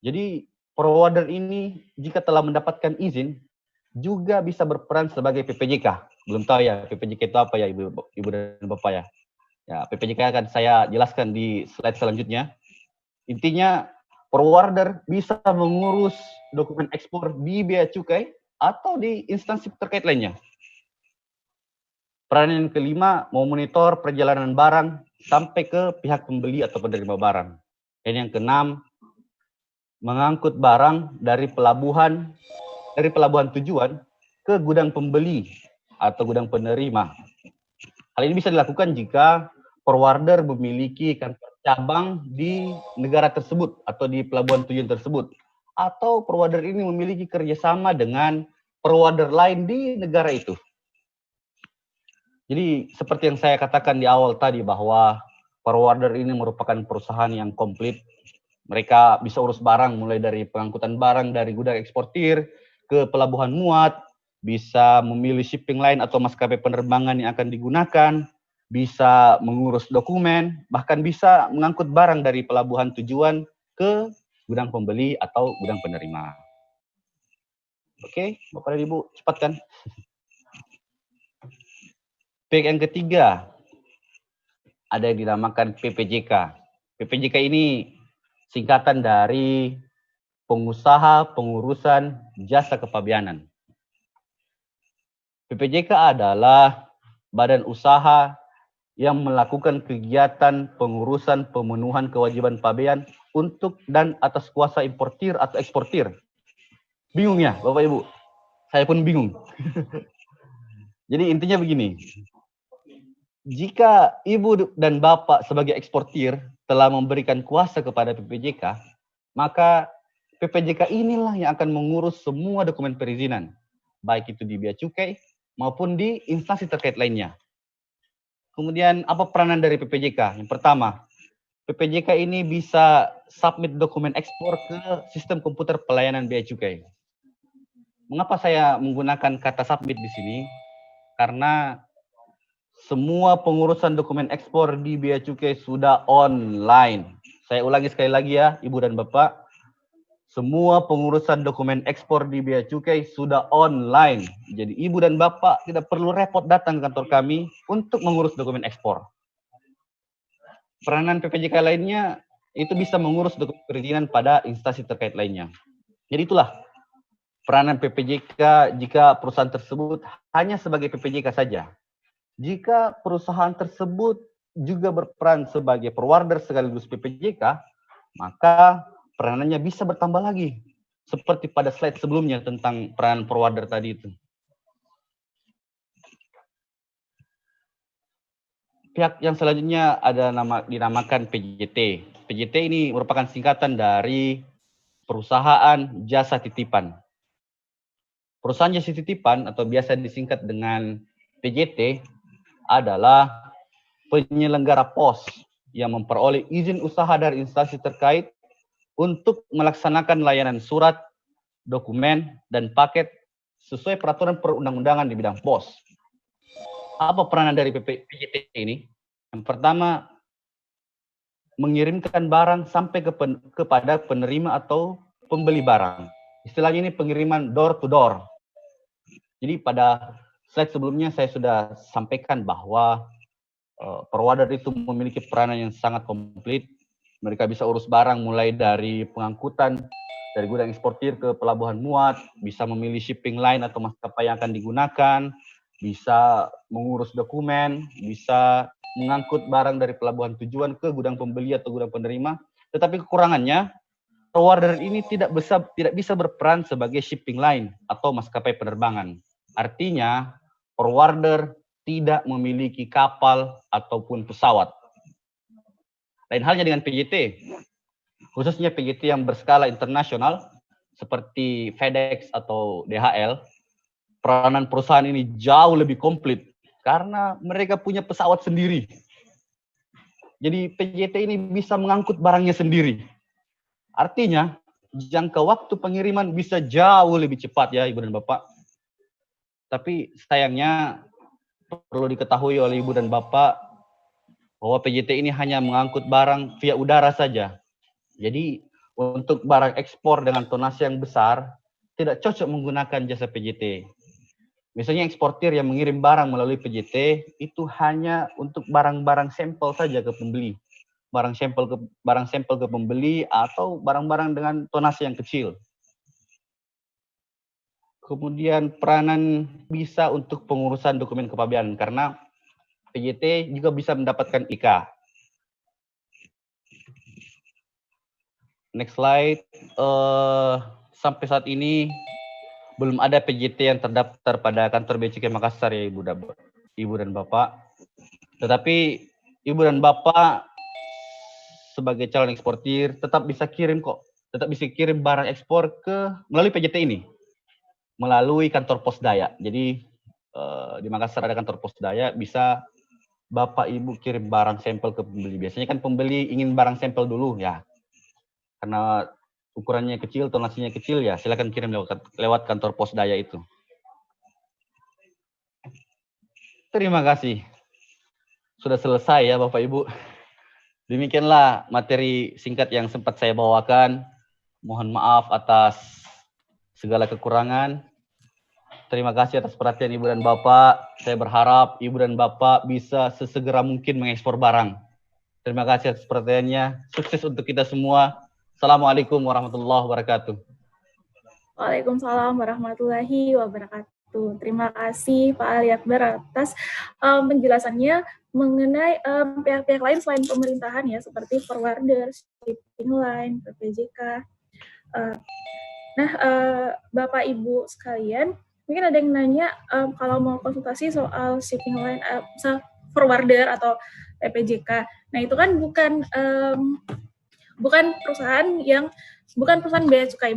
Jadi forwarder ini jika telah mendapatkan izin juga bisa berperan sebagai PPJK. Belum tahu ya PPJK itu apa ya Ibu dan Bapak ya. Ya, PPJK akan saya jelaskan di slide selanjutnya. Intinya forwarder bisa mengurus dokumen ekspor di bea cukai atau di instansi terkait lainnya. Peranan yang kelima, memonitor perjalanan barang sampai ke pihak pembeli atau penerima barang. Dan yang keenam, mengangkut barang dari pelabuhan tujuan ke gudang pembeli atau gudang penerima. Hal ini bisa dilakukan jika forwarder memiliki kantor cabang di negara tersebut atau di pelabuhan tujuan tersebut. atau forwarder ini memiliki kerjasama dengan forwarder lain di negara itu. Jadi seperti yang saya katakan di awal tadi bahwa forwarder ini merupakan perusahaan yang komplit. Mereka bisa urus barang mulai dari pengangkutan barang dari gudang eksportir ke pelabuhan muat, bisa memilih shipping line atau maskapai penerbangan yang akan digunakan, bisa mengurus dokumen, bahkan bisa mengangkut barang dari pelabuhan tujuan ke gudang pembeli atau gudang penerima. Oke, Bapak dan Ibu, cepat kan? Pihak yang ketiga, ada yang dinamakan PPJK. PPJK ini singkatan dari Pengusaha Pengurusan Jasa Kepabeanan. PPJK adalah badan usaha yang melakukan kegiatan pengurusan pemenuhan kewajiban pabean untuk dan atas kuasa importir atau eksportir. Bingung ya, Bapak Ibu? Saya pun bingung. Jadi intinya begini. Jika Ibu dan Bapak sebagai eksportir telah memberikan kuasa kepada PPJK, maka PPJK inilah yang akan mengurus semua dokumen perizinan, baik itu di Bea Cukai maupun di instansi terkait lainnya. Kemudian apa peranan dari PPJK? Yang pertama, PPJK ini bisa submit dokumen ekspor ke sistem komputer pelayanan Bea Cukai. Mengapa saya menggunakan kata submit di sini? Karena semua pengurusan dokumen ekspor di Bea Cukai sudah online. Saya ulangi sekali lagi ya, Ibu dan Bapak. Semua pengurusan dokumen ekspor di Bea Cukai sudah online. Jadi Ibu dan Bapak tidak perlu repot datang ke kantor kami untuk mengurus dokumen ekspor. Peranan PPJK lainnya itu bisa mengurus dokumen perizinan pada instansi terkait lainnya. Jadi itulah peranan PPJK jika perusahaan tersebut hanya sebagai PPJK saja. Jika perusahaan tersebut juga berperan sebagai forwarder sekaligus PPJK, maka peranannya bisa bertambah lagi. Seperti pada slide sebelumnya tentang peran forwarder tadi itu. Pihak yang selanjutnya ada dinamakan PJT. PJT ini merupakan singkatan dari Perusahaan Jasa Titipan. Perusahaan jasa titipan atau biasa disingkat dengan PJT adalah penyelenggara pos yang memperoleh izin usaha dari instansi terkait untuk melaksanakan layanan surat, dokumen, dan paket sesuai peraturan perundang-undangan di bidang pos. Apa peranan dari PJT ini? Yang pertama, mengirimkan barang sampai kepada penerima atau pembeli barang. Istilahnya ini pengiriman door to door. Jadi pada slide sebelumnya saya sudah sampaikan bahwa forwarder itu memiliki peranan yang sangat komplit. Mereka bisa urus barang mulai dari pengangkutan dari gudang eksportir ke pelabuhan muat, bisa memilih shipping line atau maskapai yang akan digunakan, bisa mengurus dokumen, bisa mengangkut barang dari pelabuhan tujuan ke gudang pembeli atau gudang penerima. Tetapi kekurangannya, forwarder ini tidak bisa berperan sebagai shipping line atau maskapai penerbangan. Artinya, forwarder tidak memiliki kapal ataupun pesawat. Lain halnya dengan PJT, khususnya PJT yang berskala internasional seperti FedEx atau DHL, peranan perusahaan ini jauh lebih komplit karena mereka punya pesawat sendiri. Jadi PJT ini bisa mengangkut barangnya sendiri. Artinya, jangka waktu pengiriman bisa jauh lebih cepat ya Ibu dan Bapak. Tapi sayangnya perlu diketahui oleh Ibu dan Bapak bahwa PJT ini hanya mengangkut barang via udara saja. Jadi untuk barang ekspor dengan tonase yang besar tidak cocok menggunakan jasa PJT. Misalnya eksportir yang mengirim barang melalui PJT itu hanya untuk barang-barang sampel saja ke pembeli. Barang sampel ke pembeli atau barang-barang dengan tonase yang kecil. Kemudian peranan bisa untuk pengurusan dokumen kepabeanan karena PJT juga bisa mendapatkan IK. Next slide. Sampai saat ini belum ada PJT yang terdaftar pada kantor Bea Cukai Makassar ya Ibu dan Bapak. Tetapi Ibu dan Bapak sebagai calon eksportir tetap bisa kirim kok tetap bisa kirim barang ekspor melalui PJT ini, melalui kantor pos Daya. Jadi di Makassar ada kantor pos Daya, bisa Bapak Ibu kirim barang sampel ke pembeli. Biasanya kan pembeli ingin barang sampel dulu ya, karena ukurannya kecil, tonasinya kecil ya, silakan kirim lewat kantor pos Daya itu. Terima kasih. Sudah selesai ya Bapak Ibu. Demikianlah materi singkat yang sempat saya bawakan. Mohon maaf atas segala kekurangan. Terima kasih atas perhatian Ibu dan Bapak. Saya berharap Ibu dan Bapak bisa sesegera mungkin mengekspor barang. Terima kasih atas perhatiannya. Sukses untuk kita semua. Assalamualaikum warahmatullahi wabarakatuh. Waalaikumsalam warahmatullahi wabarakatuh. Terima kasih Pak Ali Akbar atas penjelasannya mengenai pihak-pihak lain selain pemerintahan ya, seperti forwarder, shipping line, PPJK. Bapak Ibu sekalian, mungkin ada yang nanya kalau mau konsultasi soal shipping line, forwarder atau PPJK. Nah itu kan bukan perusahaan bea cukai,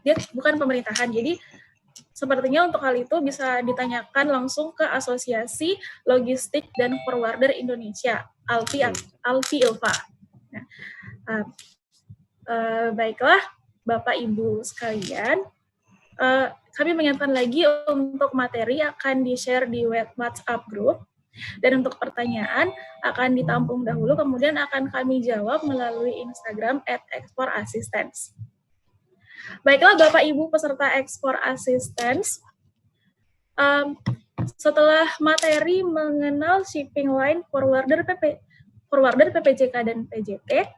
dia bukan pemerintahan. Jadi sepertinya untuk hal itu bisa ditanyakan langsung ke Asosiasi Logistik dan Forwarder Indonesia, ALFI-ILFA. Nah, baiklah Bapak Ibu sekalian, kami mengingatkan lagi untuk materi akan di-share di WhatsApp group, dan untuk pertanyaan akan ditampung dahulu, kemudian akan kami jawab melalui Instagram @exportassistance. Baiklah Bapak Ibu peserta Export Assistance, setelah materi mengenal shipping line, forwarder, PPJK, dan PJT,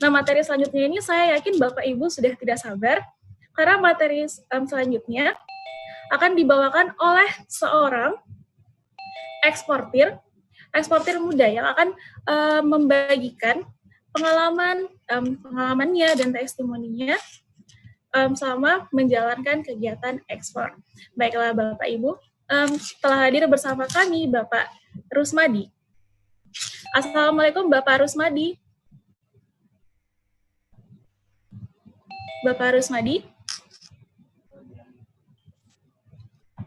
nah materi selanjutnya ini saya yakin Bapak Ibu sudah tidak sabar, karena materi selanjutnya akan dibawakan oleh seorang eksportir muda yang akan membagikan pengalamannya dan testimoninya selama menjalankan kegiatan ekspor. Baiklah Bapak Ibu, telah hadir bersama kami Bapak Rusmadi. Assalamualaikum Bapak Rusmadi. Bapak Rusmadi?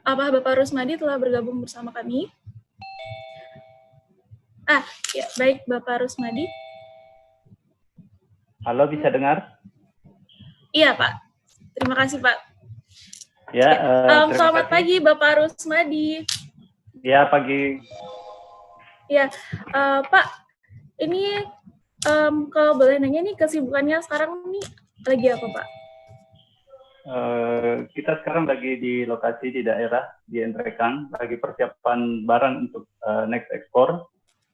Apa Bapak Rusmadi telah bergabung bersama kami? Ya, baik Bapak Rusmadi. Halo, bisa dengar? Iya Pak, terima kasih Pak. Ya, selamat pagi Bapak Rusmadi. Ya, pagi. Ya, Pak, ini kalau boleh nanya nih, kesibukannya sekarang nih lagi apa Pak? Kita sekarang lagi di lokasi di daerah di Entrekan, lagi persiapan barang untuk next ekspor.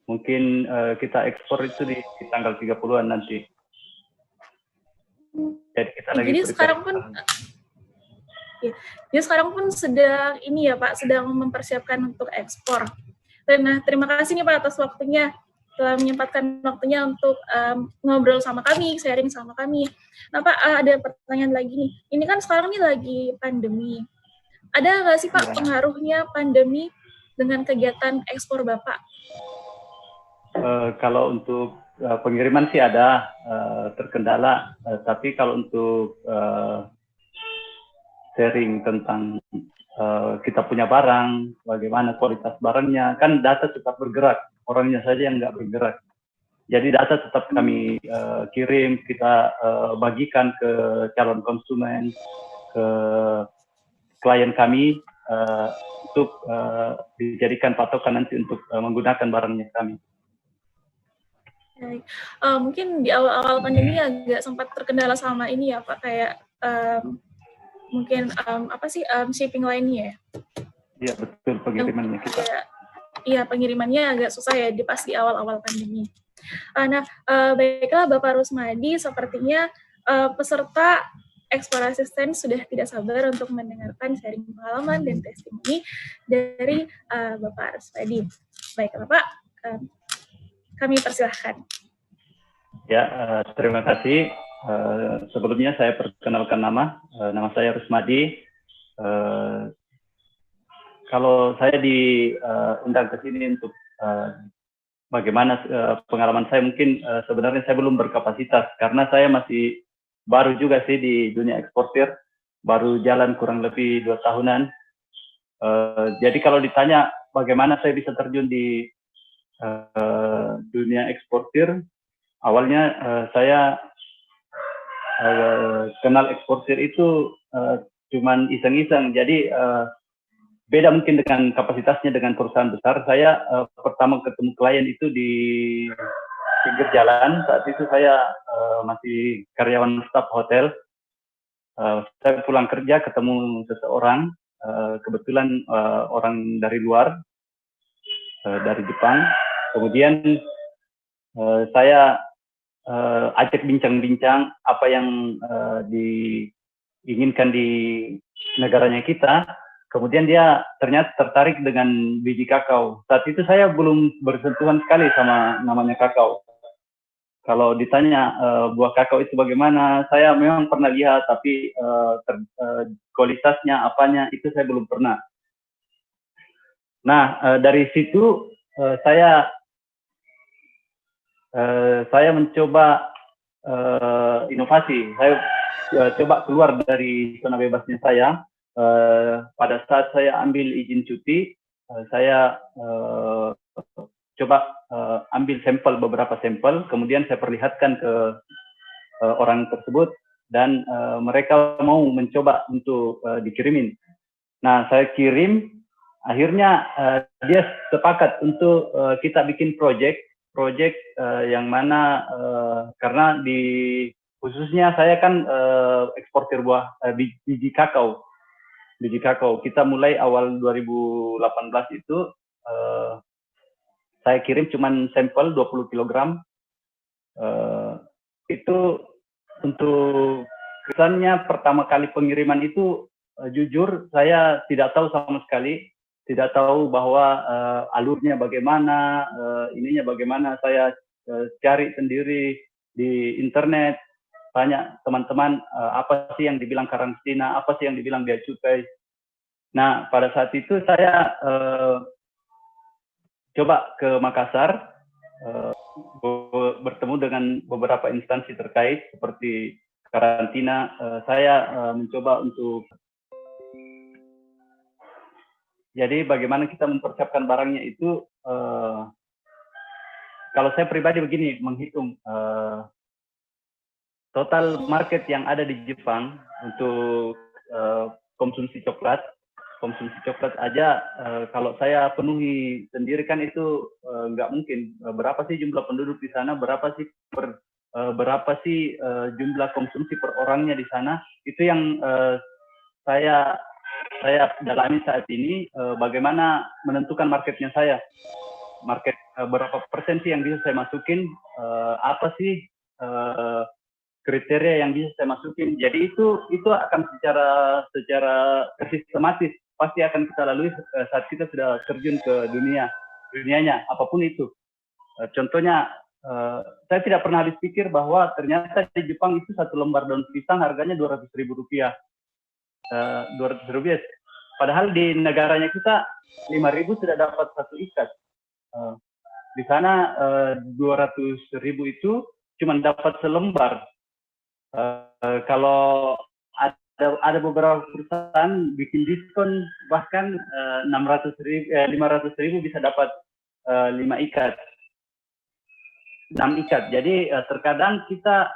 Mungkin kita ekspor itu di tanggal 30-an nanti. Jadi kita lagi sekarang pun sedang ini ya Pak, sedang mempersiapkan untuk ekspor. Dan terima kasih nih Pak atas waktunya, telah menyempatkan waktunya untuk ngobrol sama kami, sharing sama kami. Nah Pak, ada pertanyaan lagi nih. Ini kan sekarang nih lagi pandemi. Ada nggak sih Pak pengaruhnya pandemi dengan kegiatan ekspor Bapak? Kalau untuk pengiriman sih ada terkendala, tapi kalau untuk sharing tentang kita punya barang, bagaimana kualitas barangnya, kan data tetap bergerak, orangnya saja yang nggak bergerak. Jadi data tetap kami kirim, kita bagikan ke calon konsumen, ke klien kami untuk dijadikan patokan nanti untuk menggunakan barangnya kami. Mungkin di awal-awal pandemi agak sempat terkendala sama ini ya Pak, kayak mungkin shipping line-nya ya? Iya betul, pengirimannya kita. Iya, pengirimannya agak susah ya pas di awal-awal pandemi. Baiklah Bapak Rusmadi, sepertinya peserta Export Assistance sudah tidak sabar untuk mendengarkan sharing pengalaman dan testimoni dari Bapak Rusmadi. Baiklah Pak, kami persilahkan. Ya, terima kasih. Sebelumnya saya perkenalkan nama saya Rusmadi. Kalau saya diundang ke sini untuk bagaimana pengalaman saya, mungkin sebenarnya saya belum berkapasitas karena saya masih baru juga sih di dunia eksportir, baru jalan kurang lebih 2 tahunan. Jadi kalau ditanya bagaimana saya bisa terjun di dunia eksportir, awalnya saya kenal eksportir itu cuman iseng-iseng. Jadi beda mungkin dengan kapasitasnya dengan perusahaan besar. Saya pertama ketemu klien itu di pinggir jalan. Saat itu saya masih karyawan staf hotel. Saya pulang kerja ketemu seseorang, kebetulan orang dari luar, dari Jepang. Kemudian saya ajak bincang-bincang apa yang diinginkan di negaranya kita. Kemudian dia ternyata tertarik dengan biji kakao. Saat itu saya belum bersentuhan sekali sama namanya kakao. Kalau ditanya buah kakao itu bagaimana, saya memang pernah lihat, tapi kualitasnya, apanya, itu saya belum pernah. Nah, dari situ saya mencoba inovasi. Saya coba keluar dari zona bebasnya saya. Pada saat saya ambil izin cuti, saya coba ambil sampel, beberapa sampel, kemudian saya perlihatkan ke orang tersebut, dan mereka mau mencoba untuk dikirimin. Nah, saya kirim, akhirnya dia sepakat untuk kita bikin project yang mana karena khususnya saya kan eksportir buah biji kakao. Kita mulai awal 2018 itu saya kirim cuman sampel 20 kg. Itu untuk kesannya pertama kali pengiriman itu jujur saya tidak tahu sama sekali, tidak tahu bahwa alurnya bagaimana, ininya bagaimana. Saya cari sendiri di internet, tanya teman-teman apa sih yang dibilang karantina, apa sih yang dibilang bea cukai. Nah, pada saat itu saya coba ke Makassar, bertemu dengan beberapa instansi terkait seperti karantina. Saya mencoba untuk, jadi bagaimana kita mempersiapkan barangnya itu, kalau saya pribadi begini menghitung total market yang ada di Jepang untuk konsumsi coklat aja, kalau saya penuhi sendiri kan itu nggak mungkin. Berapa sih jumlah penduduk di sana, berapa sih jumlah konsumsi per orangnya di sana, itu yang saya dalami saat ini. Bagaimana menentukan marketnya saya, berapa persen sih yang bisa saya masukin, apa sih kriteria yang bisa saya masukin. Jadi itu akan secara sistematis pasti akan kita lalui saat kita sudah terjun ke dunianya, apapun itu. Contohnya, saya tidak pernah habis pikir bahwa ternyata di Jepang itu satu lembar daun pisang harganya 200.000 rupiah. 200 rupiah. Padahal di negaranya kita 5.000 sudah dapat satu ikat. Di sana 200.000 itu cuma dapat selembar. Kalau ada beberapa perusahaan bikin diskon bahkan 500.000 bisa dapat 5 ikat, 6 ikat. Jadi terkadang kita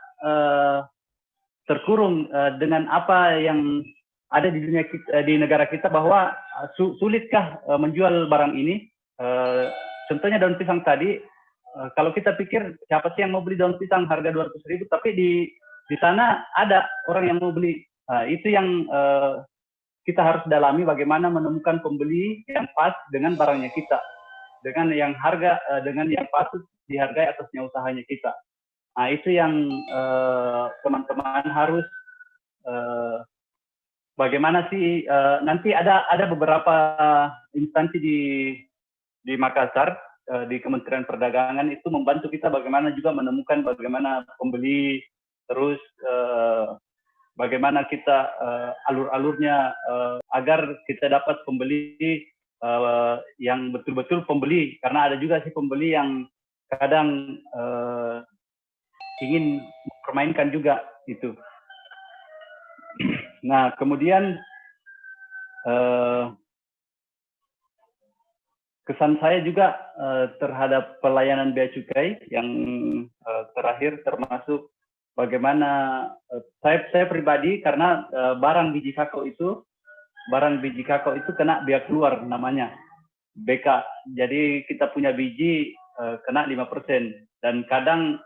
terkurung dengan apa yang ada di dunia kita, di negara kita, bahwa sulitkah menjual barang ini. Contohnya daun pisang tadi, kalau kita pikir siapa sih yang mau beli daun pisang harga 200.000, tapi di sana ada orang yang mau beli. Itu yang kita harus dalami, bagaimana menemukan pembeli yang pas dengan barangnya kita, dengan yang patut dihargai atasnya usahanya kita. Nah, itu yang teman-teman harus bagaimana sih, nanti ada beberapa instansi di Makassar, di Kementerian Perdagangan, itu membantu kita bagaimana juga menemukan bagaimana pembeli, terus bagaimana kita alur-alurnya agar kita dapat pembeli yang betul-betul pembeli. Karena ada juga sih pembeli yang kadang ingin mempermainkan juga itu. Nah, kemudian kesan saya juga terhadap pelayanan bea cukai yang terakhir, termasuk bagaimana saya pribadi, karena barang biji kakao itu kena bea keluar namanya BK. Jadi kita punya biji kena 5%, dan kadang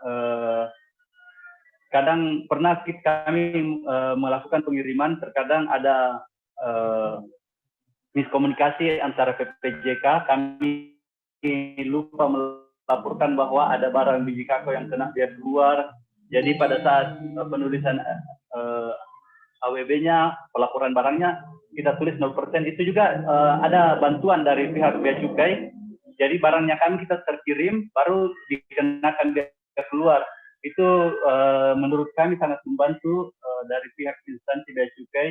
pernah kami melakukan pengiriman, terkadang ada miskomunikasi antara PPJK, kami lupa melaporkan bahwa ada barang biji kakao yang kena bea keluar. Jadi pada saat penulisan AWB-nya, pelaporan barangnya, kita tulis 0%. Itu juga ada bantuan dari pihak bea cukai. Jadi barangnya kami kita terkirim, baru dikenakan bea keluar. Itu menurut kami sangat membantu dari pihak instansi bea cukai.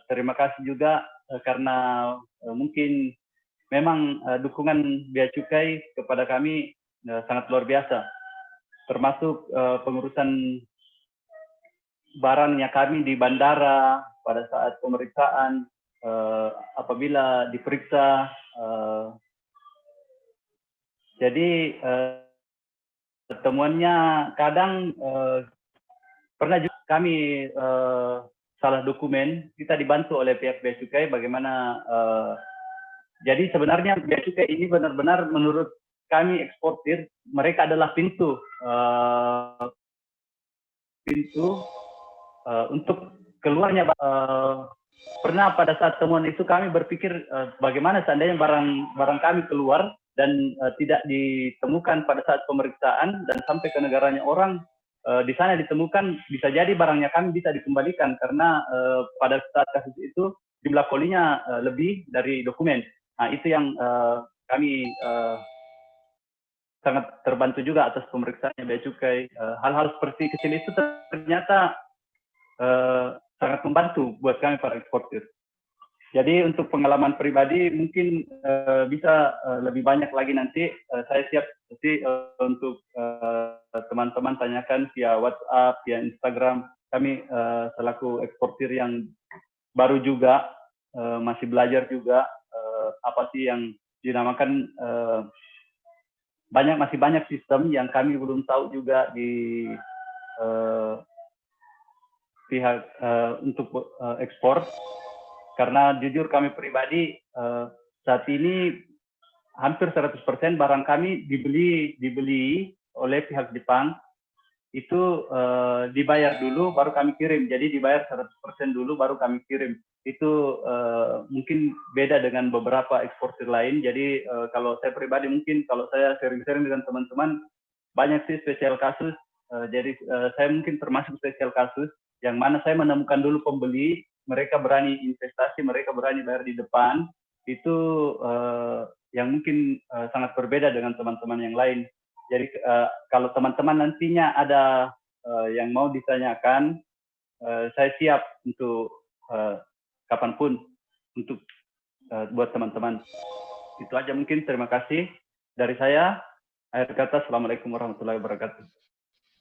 Terima kasih juga karena mungkin memang dukungan bea cukai kepada kami sangat luar biasa, termasuk pengurusan barangnya kami di bandara pada saat pemeriksaan, apabila diperiksa. Jadi temuannya kadang pernah juga kami salah dokumen, kita dibantu oleh pihak bea cukai bagaimana. Jadi sebenarnya bea cukai ini benar-benar menurut kami eksportir, mereka adalah pintu untuk keluarnya. Pernah pada saat temuan itu kami berpikir bagaimana seandainya barang kami keluar dan tidak ditemukan pada saat pemeriksaan dan sampai ke negaranya orang. Di sana ditemukan, bisa jadi barangnya kami bisa dikembalikan karena pada saat kasus itu jumlah polinya lebih dari dokumen. Nah, itu yang kami sangat terbantu juga atas pemeriksaannya bea cukai. Hal-hal seperti kecil itu ternyata sangat membantu buat kami para eksportir. Jadi untuk pengalaman pribadi mungkin bisa lebih banyak lagi nanti. Saya siap nanti untuk teman-teman tanyakan via WhatsApp, via Instagram. Kami selaku eksportir yang baru juga, masih belajar juga apa sih yang dinamakan, masih banyak sistem yang kami belum tahu juga di pihak untuk ekspor. Karena jujur kami pribadi saat ini hampir 100% barang kami dibeli oleh pihak Jepang. Itu dibayar dulu baru kami kirim. Jadi dibayar 100% dulu baru kami kirim. Itu mungkin beda dengan beberapa eksportir lain. Jadi kalau saya pribadi mungkin kalau saya sharing-sharing dengan teman-teman, banyak sih spesial kasus. Jadi saya mungkin termasuk spesial kasus yang mana saya menemukan dulu pembeli, mereka berani investasi, mereka berani bayar di depan. Itu yang mungkin sangat berbeda dengan teman-teman yang lain. Jadi kalau teman-teman nantinya ada yang mau ditanyakan, saya siap untuk kapanpun untuk buat teman-teman. Itu aja mungkin. Terima kasih dari saya. Akhir kata, Assalamualaikum warahmatullahi wabarakatuh.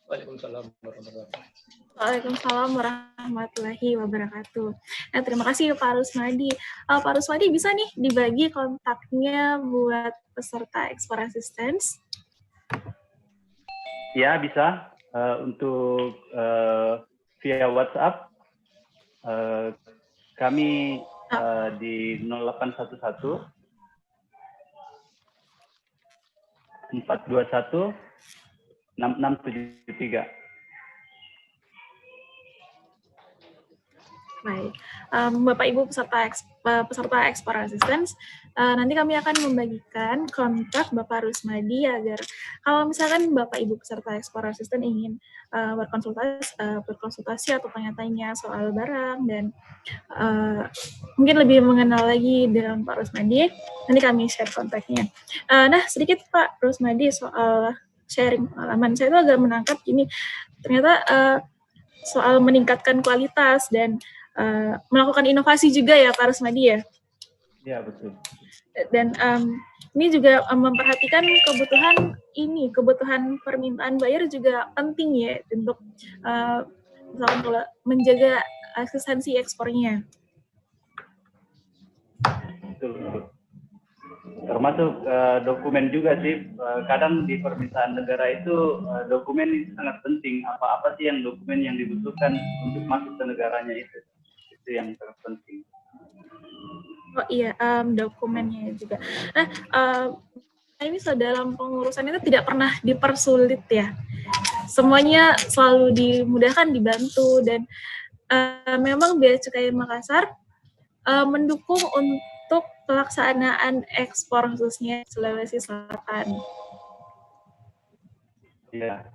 Waalaikumsalam warahmatullahi wabarakatuh. Waalaikumsalam warahmatullahi wabarakatuh. Nah, terima kasih Pak Rusmadi. Pak Rusmadi bisa nih dibagi kontaknya buat peserta ekspor assistance? Ya, bisa. Untuk via WhatsApp, kami di 0811 421 6673. Baik, Bapak Ibu peserta ekspor assistance, nanti kami akan membagikan kontak Bapak Rusmadi agar kalau misalkan Bapak Ibu peserta ekspor assistance ingin berkonsultasi atau tanya-tanya soal barang dan mungkin lebih mengenal lagi dengan Pak Rusmadi, nanti kami share kontaknya. Nah, sedikit Pak Rusmadi soal sharing pengalaman. Saya itu agak menangkap gini, ternyata soal meningkatkan kualitas dan melakukan inovasi juga ya Pak Rusmadi ya. Iya, betul. Dan ini juga memperhatikan kebutuhan permintaan buyer juga penting ya untuk misalkan kalau menjaga eksistensi ekspornya. Betul, betul. Termasuk dokumen juga sih, kadang di permintaan negara itu dokumen itu sangat penting. Apa-apa sih yang dokumen yang dibutuhkan untuk masuk ke negaranya itu yang sangat penting. Oh iya, dokumennya juga. Nah, ini dalam pengurusan itu tidak pernah dipersulit ya. Semuanya selalu dimudahkan, dibantu, dan memang Bea Cukai Makassar mendukung untuk pelaksanaan ekspor khususnya Sulawesi Selatan. Iya.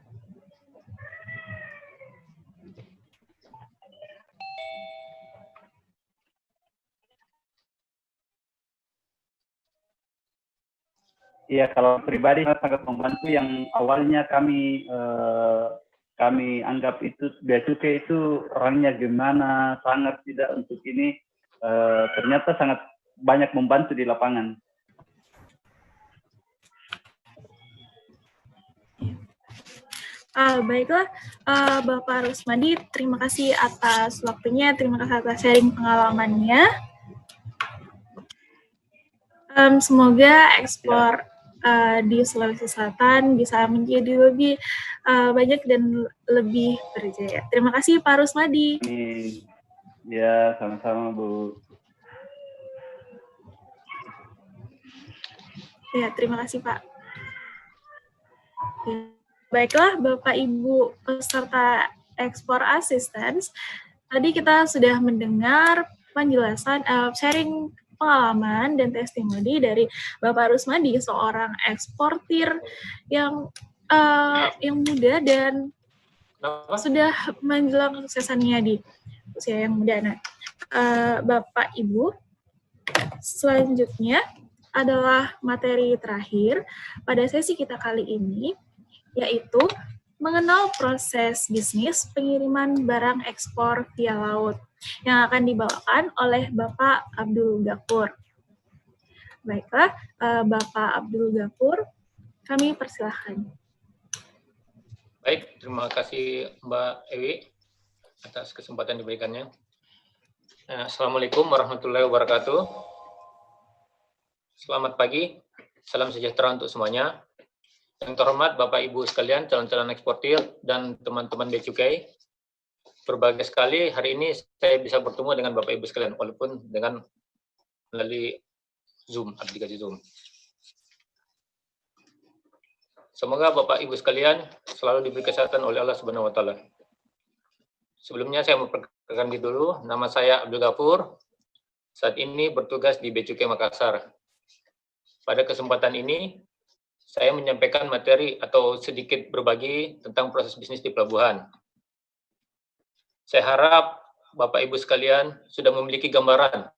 Iya, kalau pribadi sangat membantu. Yang awalnya kami anggap itu Bea Cukai itu orangnya gimana, sangat tidak untuk ini, ternyata sangat banyak membantu di lapangan. Baiklah, Bapak Rusmadi, terima kasih atas waktunya, terima kasih atas sharing pengalamannya. Semoga ekspor di Sulawesi Selatan bisa menjadi lebih banyak dan lebih berjaya. Terima kasih Pak Rusmadi. Ya, sama-sama Bu. Ya, terima kasih Pak. Ya. Baiklah Bapak Ibu peserta ekspor assistance, tadi kita sudah mendengar penjelasan sharing pengalaman dan testimoni dari Bapak Rusmadi, seorang eksportir yang muda dan sudah menjelang kesuksesannya di usia yang muda. Nah, Bapak Ibu, selanjutnya adalah materi terakhir pada sesi kita kali ini, yaitu mengenal proses bisnis pengiriman barang ekspor via laut yang akan dibawakan oleh Bapak Abdul Ghafur. Baiklah, Bapak Abdul Ghafur, kami persilahkan. Baik, terima kasih Mbak Ewi atas kesempatan diberikannya. Assalamualaikum warahmatullahi wabarakatuh. Selamat pagi, salam sejahtera untuk semuanya. Yang terhormat Bapak Ibu sekalian, calon-calon eksportir dan teman-teman Bea Cukai. Berbahagia sekali hari ini saya bisa bertemu dengan Bapak Ibu sekalian, walaupun dengan melalui Zoom, aplikasi Zoom. Semoga Bapak Ibu sekalian selalu diberi kesehatan oleh Allah Subhanahu wa taala. Sebelumnya saya memperkenalkan diri dulu, nama saya Abdul Ghafur. Saat ini bertugas di Bea Cukai Makassar. Pada kesempatan ini saya menyampaikan materi atau sedikit berbagi tentang proses bisnis di pelabuhan. Saya harap Bapak Ibu sekalian sudah memiliki gambaran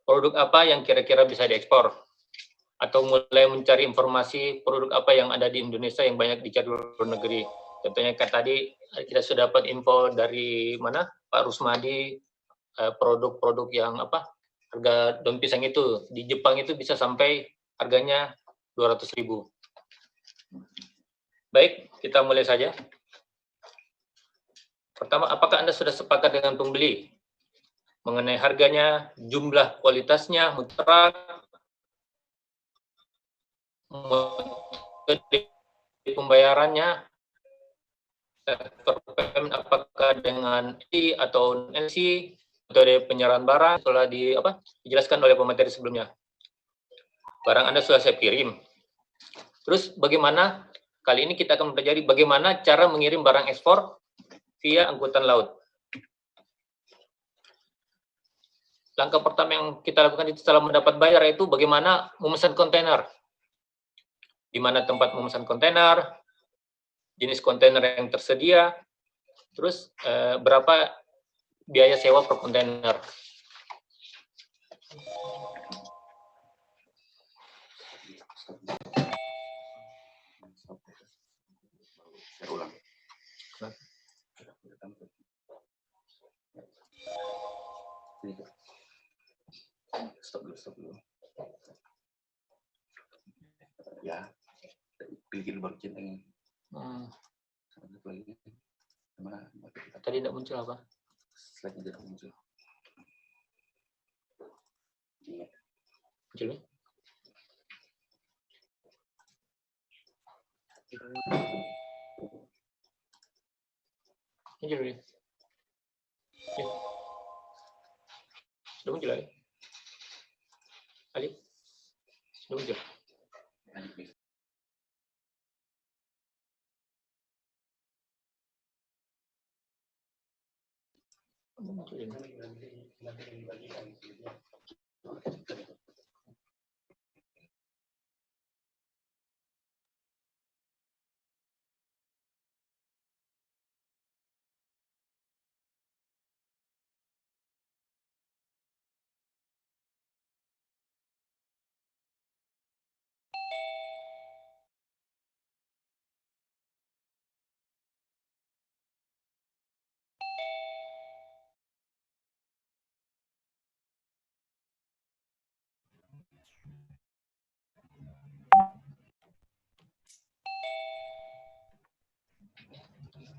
produk apa yang kira-kira bisa diekspor, atau mulai mencari informasi produk apa yang ada di Indonesia yang banyak dicari di luar negeri. Contohnya kayak tadi kita sudah dapat info dari mana Pak Rusmadi, produk-produk yang harga daun pisang itu di Jepang itu bisa sampai harganya 200.000. Baik, kita mulai saja. Pertama, apakah Anda sudah sepakat dengan pembeli mengenai harganya, jumlah, kualitasnya, mutlak, pembayarannya, apakah dengan LC atau LC, metode penyerahan barang telah dijelaskan oleh pemateri sebelumnya. Barang Anda sudah saya kirim. Terus bagaimana, kali ini kita akan mempelajari bagaimana cara mengirim barang ekspor via angkutan laut. Langkah pertama yang kita lakukan itu setelah mendapat bayar yaitu bagaimana memesan kontainer. Di mana tempat memesan kontainer, jenis kontainer yang tersedia, terus berapa biaya sewa per kontainer. Stop dulu. Ya, bikin baru centang. Tadi tidak muncul apa? Slide-nya tidak muncul. Muncul ya? Muncul ya? Ya. Sudah muncul Ali? Ali? Sudah muncul? Muncul ini.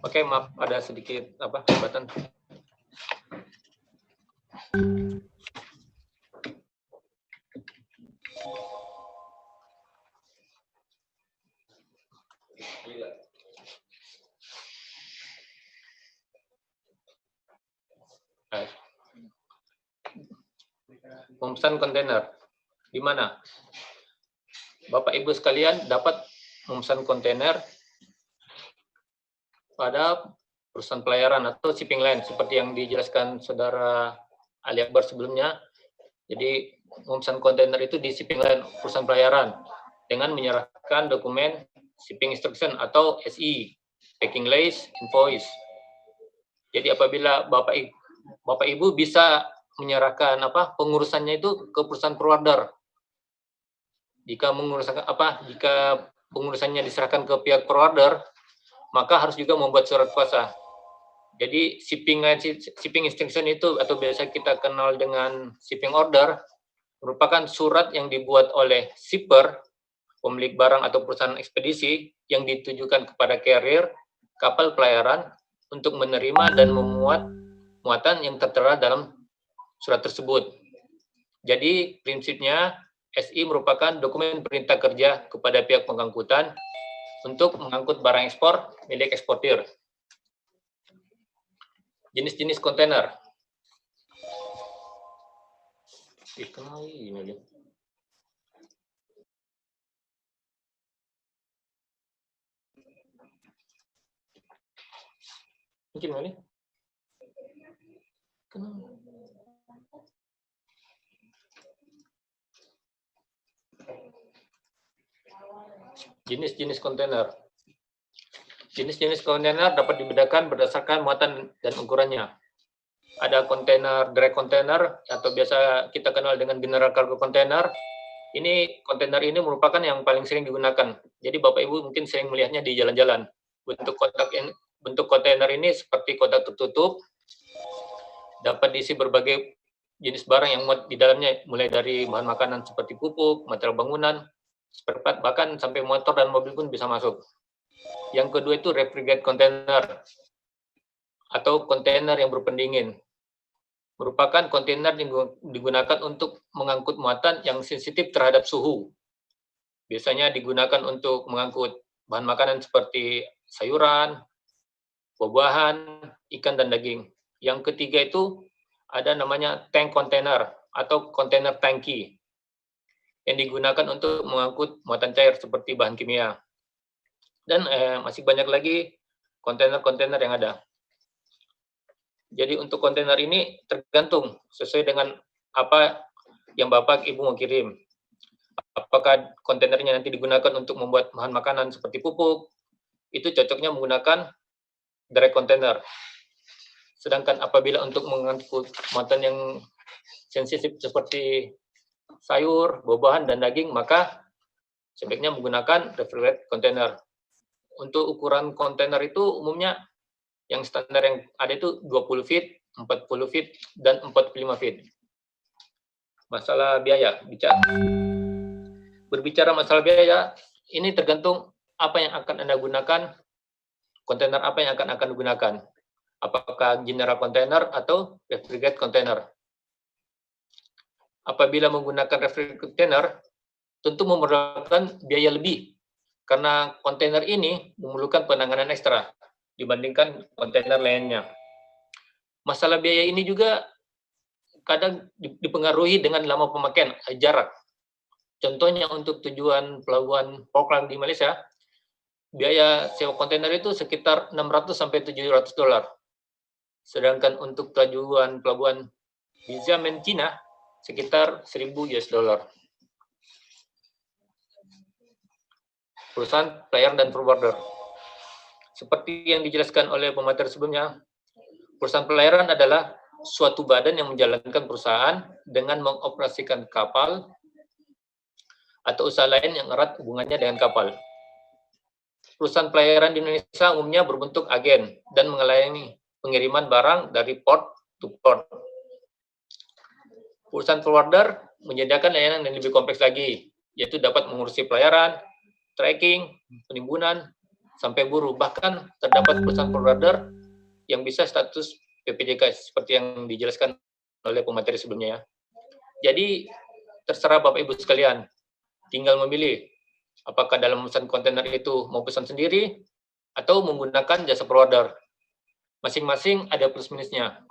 Oke, maaf ada sedikit hambatan. Memesan kontainer. Di mana? Bapak Ibu sekalian dapat memesan kontainer pada perusahaan pelayaran atau shipping line seperti yang dijelaskan Saudara Ali Akbar sebelumnya. Jadi memesan kontainer itu di shipping line perusahaan pelayaran dengan menyerahkan dokumen shipping instruction atau SI, packing list, invoice. Jadi apabila Bapak Ibu bisa menyerahkan pengurusannya itu ke perusahaan forwarder. Jika pengurusannya diserahkan ke pihak forwarder, maka harus juga membuat surat kuasa. Jadi shipping instruction itu atau biasa kita kenal dengan shipping order merupakan surat yang dibuat oleh shipper, pemilik barang atau perusahaan ekspedisi yang ditujukan kepada carrier kapal pelayaran untuk menerima dan memuat muatan yang tertera dalam surat tersebut. Jadi prinsipnya SI merupakan dokumen perintah kerja kepada pihak pengangkutan untuk mengangkut barang ekspor milik eksportir. Jenis-jenis kontainer. Mungkin ini. Jenis-jenis kontainer. Jenis-jenis kontainer dapat dibedakan berdasarkan muatan dan ukurannya. Ada kontainer dry container atau biasa kita kenal dengan general cargo container. Kontainer ini merupakan yang paling sering digunakan. Jadi Bapak Ibu mungkin sering melihatnya di jalan-jalan. Bentuk kontainer ini seperti kotak tertutup, dapat diisi berbagai jenis barang yang muat di dalamnya, mulai dari bahan makanan seperti pupuk, material bangunan, spare part, bahkan sampai motor dan mobil pun bisa masuk. Yang kedua itu refrigerated container atau kontainer yang berpendingin. Merupakan kontainer yang digunakan untuk mengangkut muatan yang sensitif terhadap suhu. Biasanya digunakan untuk mengangkut bahan makanan seperti sayuran, buah-buahan, ikan, dan daging. Yang ketiga itu ada namanya tank container atau kontainer tangki yang digunakan untuk mengangkut muatan cair seperti bahan kimia. Dan masih banyak lagi kontainer-kontainer yang ada. Jadi untuk kontainer ini tergantung sesuai dengan apa yang Bapak Ibu mau kirim. Apakah kontainernya nanti digunakan untuk membuat bahan makanan seperti pupuk, itu cocoknya menggunakan dry container. Sedangkan apabila untuk mengangkut muatan yang sensitif seperti sayur, buah-buahan, dan daging, maka sebaiknya menggunakan refrigerated container. Untuk ukuran kontainer itu umumnya yang standar yang ada itu 20 feet, 40 feet, dan 45 feet. masalah biaya. Berbicara masalah biaya, ini tergantung apa yang akan Anda gunakan, kontainer apa yang akan gunakan. Apakah general container atau refrigerated container. Apabila menggunakan refrigerated container, tentu memerlukan biaya lebih, karena kontainer ini memerlukan penanganan ekstra dibandingkan kontainer lainnya. Masalah biaya ini juga kadang dipengaruhi dengan lama pemakaian, jarak. Contohnya untuk tujuan pelabuhan Portland di Malaysia, biaya sewa kontainer itu sekitar 600 sampai 700 dolar. Sedangkan untuk tujuan pelabuhan di Xiamen, Cina, sekitar 1000 US dollar. Perusahaan pelayaran dan forwarder. Seperti yang dijelaskan oleh pemateri sebelumnya, perusahaan pelayaran adalah suatu badan yang menjalankan perusahaan dengan mengoperasikan kapal atau usaha lain yang erat hubungannya dengan kapal. Perusahaan pelayaran di Indonesia umumnya berbentuk agen dan melayani pengiriman barang dari port to port. Perusahaan forwarder menyediakan layanan yang lebih kompleks lagi, yaitu dapat mengurusi pelayaran, tracking, penimbunan, sampai buruh. Bahkan terdapat perusahaan forwarder yang bisa status PPJK seperti yang dijelaskan oleh pemateri sebelumnya ya. Jadi terserah Bapak Ibu sekalian, tinggal memilih apakah dalam memesan kontainer itu mau pesan sendiri atau menggunakan jasa forwarder. Masing-masing ada plus minusnya.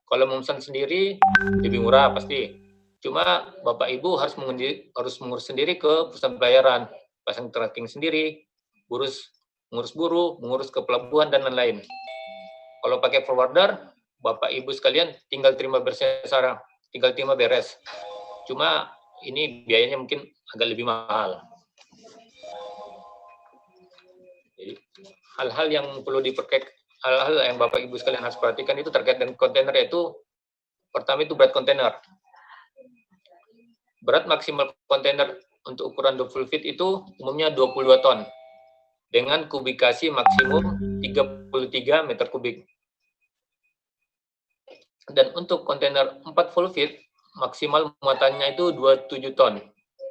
Kalau memesan sendiri lebih murah pasti. Cuma Bapak Ibu harus mengurus sendiri ke perusahaan pelayaran, pasang tracking sendiri, mengurus buruh, mengurus ke pelabuhan dan lain-lain. Kalau pakai forwarder, Bapak Ibu sekalian tinggal terima beres. Cuma ini biayanya mungkin agak lebih mahal. Jadi, hal-hal yang perlu hal-hal yang Bapak Ibu sekalian harus perhatikan itu terkait dengan kontainer, yaitu pertama itu berat kontainer. Berat maksimal kontainer untuk ukuran 20 feet itu umumnya 22 ton dengan kubikasi maksimum 33 meter kubik. Dan untuk kontainer 40 feet maksimal muatannya itu 27 ton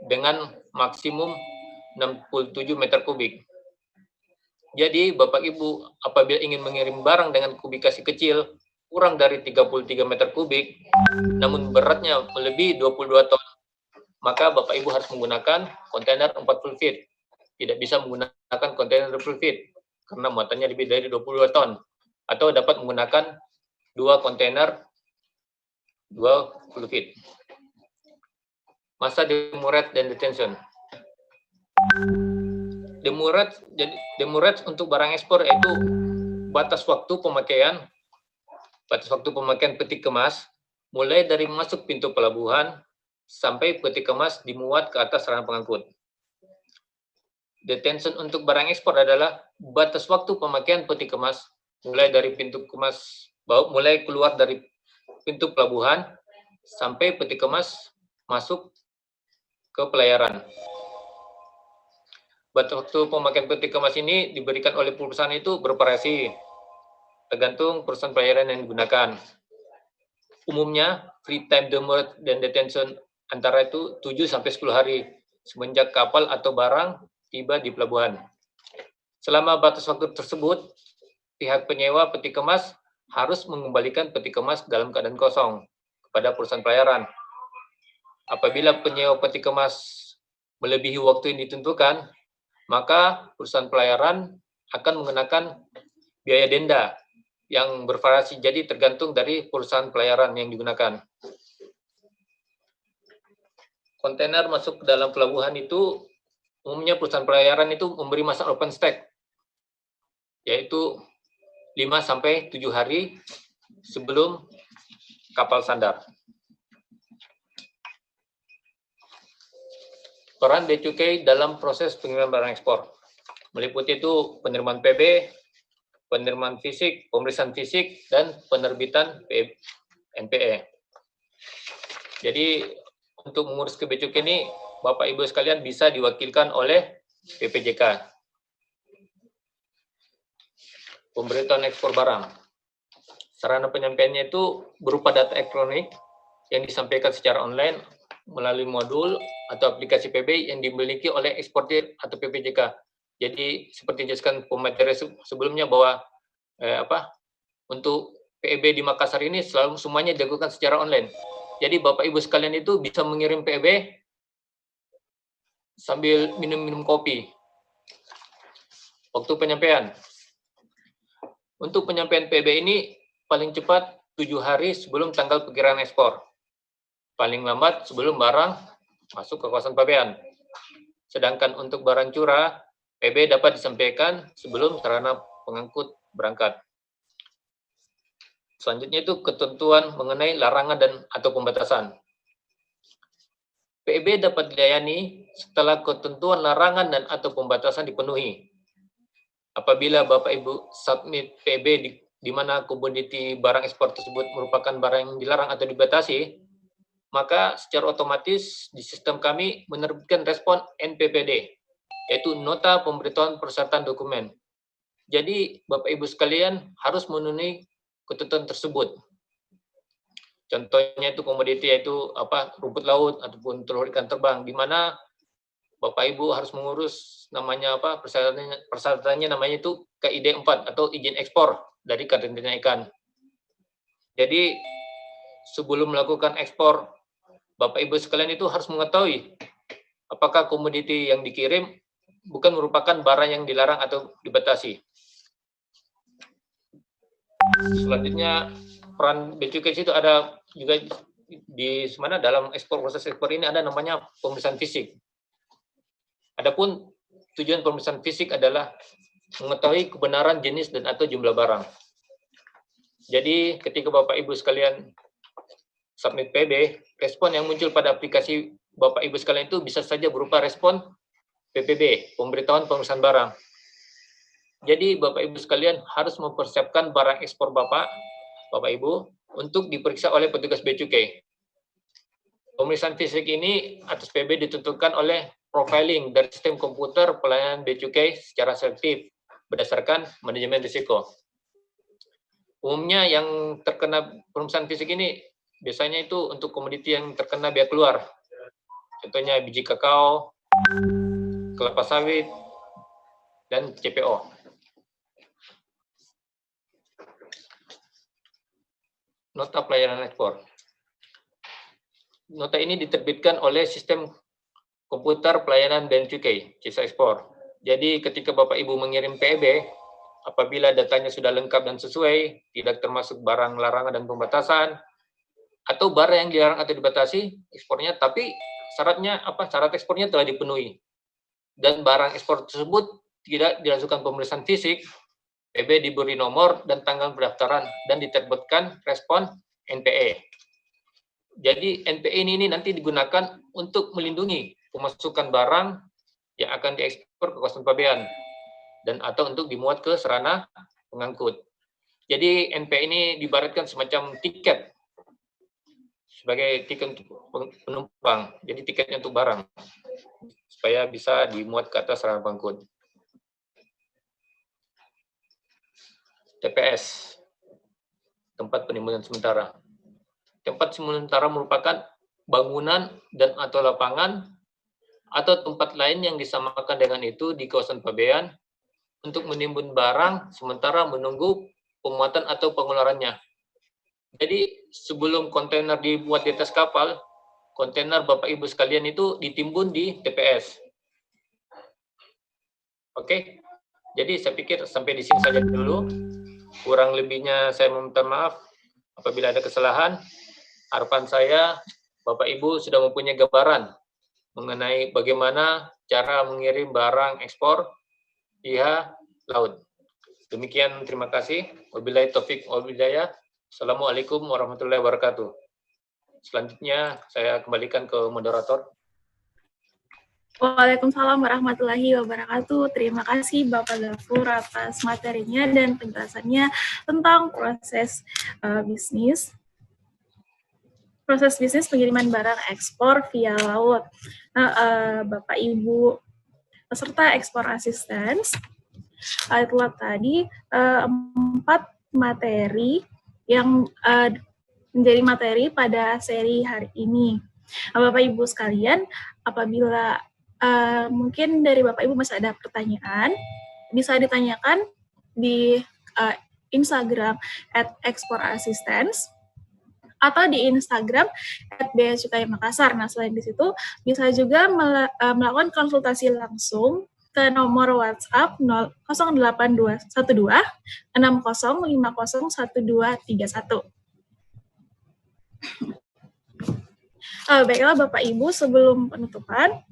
dengan maksimum 67 meter kubik. Jadi Bapak Ibu apabila ingin mengirim barang dengan kubikasi kecil kurang dari 33 meter kubik namun beratnya melebihi 22 ton, maka Bapak Ibu harus menggunakan kontainer 40 feet. Tidak bisa menggunakan kontainer 20 feet karena muatannya lebih dari 22 ton, atau dapat menggunakan dua kontainer 20 feet. Masa demurrage dan detention. Demurrage untuk barang ekspor yaitu batas waktu pemakaian peti kemas mulai dari masuk pintu pelabuhan sampai peti kemas dimuat ke atas rangka pengangkut. Detention untuk barang ekspor adalah batas waktu pemakaian peti kemas mulai keluar dari pintu pelabuhan sampai peti kemas masuk ke pelayaran. Batas waktu pemakaian peti kemas ini diberikan oleh perusahaan itu bervariasi, tergantung perusahaan pelayaran yang digunakan. Umumnya, free time demurrage dan detention antara itu 7-10 hari semenjak kapal atau barang tiba di pelabuhan. Selama batas waktu tersebut, pihak penyewa peti kemas harus mengembalikan peti kemas dalam keadaan kosong kepada perusahaan pelayaran. Apabila penyewa peti kemas melebihi waktu yang ditentukan, maka perusahaan pelayaran akan mengenakan biaya denda yang bervariasi, jadi tergantung dari perusahaan pelayaran yang digunakan. Kontainer masuk ke dalam pelabuhan itu, umumnya perusahaan pelayaran itu memberi masa open stack, yaitu 5-7 hari sebelum kapal sandar. Peran Bea Cukai dalam proses pengiriman barang ekspor meliputi itu penerimaan PB, penerimaan fisik, pemeriksaan fisik, dan penerbitan NPE. Jadi untuk mengurus ke Bea Cukai ini, Bapak Ibu sekalian bisa diwakilkan oleh PPJK. Pemberitahuan ekspor barang. Sarana penyampaiannya itu berupa data elektronik yang disampaikan secara online melalui modul atau aplikasi PB yang dimiliki oleh eksportir atau PPJK. Jadi seperti dijelaskan pemateri sebelumnya bahwa untuk PEB di Makassar ini selalu semuanya dilakukan secara online. Jadi Bapak Ibu sekalian itu bisa mengirim PEB sambil minum-minum kopi. Waktu penyampaian. Untuk penyampaian PEB ini paling cepat 7 hari sebelum tanggal perkiraan ekspor. Paling lambat sebelum barang masuk ke kawasan pabean. Sedangkan untuk barang curah, PB dapat disampaikan sebelum sarana pengangkut berangkat. Selanjutnya itu ketentuan mengenai larangan dan atau pembatasan. PB dapat dilayani setelah ketentuan larangan dan atau pembatasan dipenuhi. Apabila Bapak Ibu submit PB di mana komoditi barang ekspor tersebut merupakan barang yang dilarang atau dibatasi, maka secara otomatis di sistem kami menerbitkan respon NPPD, yaitu Nota Pemberitahuan Persyaratan Dokumen. Jadi Bapak Ibu sekalian harus memenuhi ketentuan tersebut. Contohnya itu komoditi yaitu rumput laut ataupun telur ikan terbang, di mana Bapak Ibu harus mengurus namanya persyaratannya namanya itu KID 4 atau izin ekspor dari karantina ikan. Jadi sebelum melakukan ekspor, Bapak Ibu sekalian itu harus mengetahui apakah komoditi yang dikirim bukan merupakan barang yang dilarang atau dibatasi. Selanjutnya peran Bea Cukai itu ada juga di mana dalam proses ekspor ini ada namanya pemeriksaan fisik. Adapun tujuan pemeriksaan fisik adalah mengetahui kebenaran jenis dan atau jumlah barang. Jadi ketika Bapak Ibu sekalian submit PB, respon yang muncul pada aplikasi Bapak Ibu sekalian itu bisa saja berupa respon PPB, pemberitahuan pemeriksaan barang. Jadi Bapak Ibu sekalian harus mempersiapkan barang ekspor Bapak Ibu untuk diperiksa oleh petugas Bea Cukai. Pemeriksaan fisik ini atas PB ditentukan oleh profiling dari sistem komputer pelayanan Bea Cukai secara selektif berdasarkan manajemen risiko. Umumnya yang terkena pemeriksaan fisik ini biasanya itu untuk komoditi yang terkena bea keluar. Contohnya biji kakao, kelapa sawit, dan CPO. Nota pelayanan ekspor. Nota ini diterbitkan oleh sistem komputer pelayanan Bea Cukai, Jasa Ekspor. Jadi ketika Bapak Ibu mengirim PEB, apabila datanya sudah lengkap dan sesuai, tidak termasuk barang larangan dan pembatasan, atau barang yang dilarang atau dibatasi ekspornya, tapi syarat ekspornya telah dipenuhi, dan barang ekspor tersebut tidak dilakukan pemeriksaan fisik, PB diberi nomor dan tanggal pendaftaran dan diterbitkan respon NPE. Jadi NPE ini nanti digunakan untuk melindungi pemasukan barang yang akan diekspor ke kawasan pabean dan atau untuk dimuat ke sarana pengangkut. Jadi NPE ini diibaratkan semacam tiket sebagai tiket untuk penumpang, jadi tiketnya untuk barang, supaya bisa dimuat ke atas sarana pengangkut. TPS, tempat penimbunan sementara. Tempat sementara merupakan bangunan dan atau lapangan atau tempat lain yang disamakan dengan itu di kawasan pabean untuk menimbun barang sementara menunggu pemuatan atau pengeluarannya. Jadi sebelum kontainer dibuat di atas kapal, kontainer Bapak Ibu sekalian itu ditimbun di TPS. Oke, jadi saya pikir sampai di sini saja dulu. Kurang lebihnya saya meminta maaf apabila ada kesalahan. Harapan saya Bapak Ibu sudah mempunyai gambaran mengenai bagaimana cara mengirim barang ekspor via laut. Demikian, terima kasih. Wabillahi taufik wal hidayah. Assalamualaikum warahmatullahi wabarakatuh. Selanjutnya saya kembalikan ke moderator. Waalaikumsalam warahmatullahi wabarakatuh. Terima kasih Bapak Ghafur atas materinya dan penjelasannya tentang proses bisnis pengiriman barang ekspor via laut. Nah, Bapak Ibu peserta ekspor asistens, telah tadi 4 materi yang menjadi materi pada seri hari ini. Bapak Ibu sekalian, apabila mungkin dari Bapak Ibu masih ada pertanyaan, bisa ditanyakan di Instagram @exportassistance atau di Instagram @beacukai_makassar. Nah, selain di situ bisa juga melakukan konsultasi langsung ke nomor WhatsApp 08212 60501231. Baiklah Bapak Ibu, sebelum penutupan,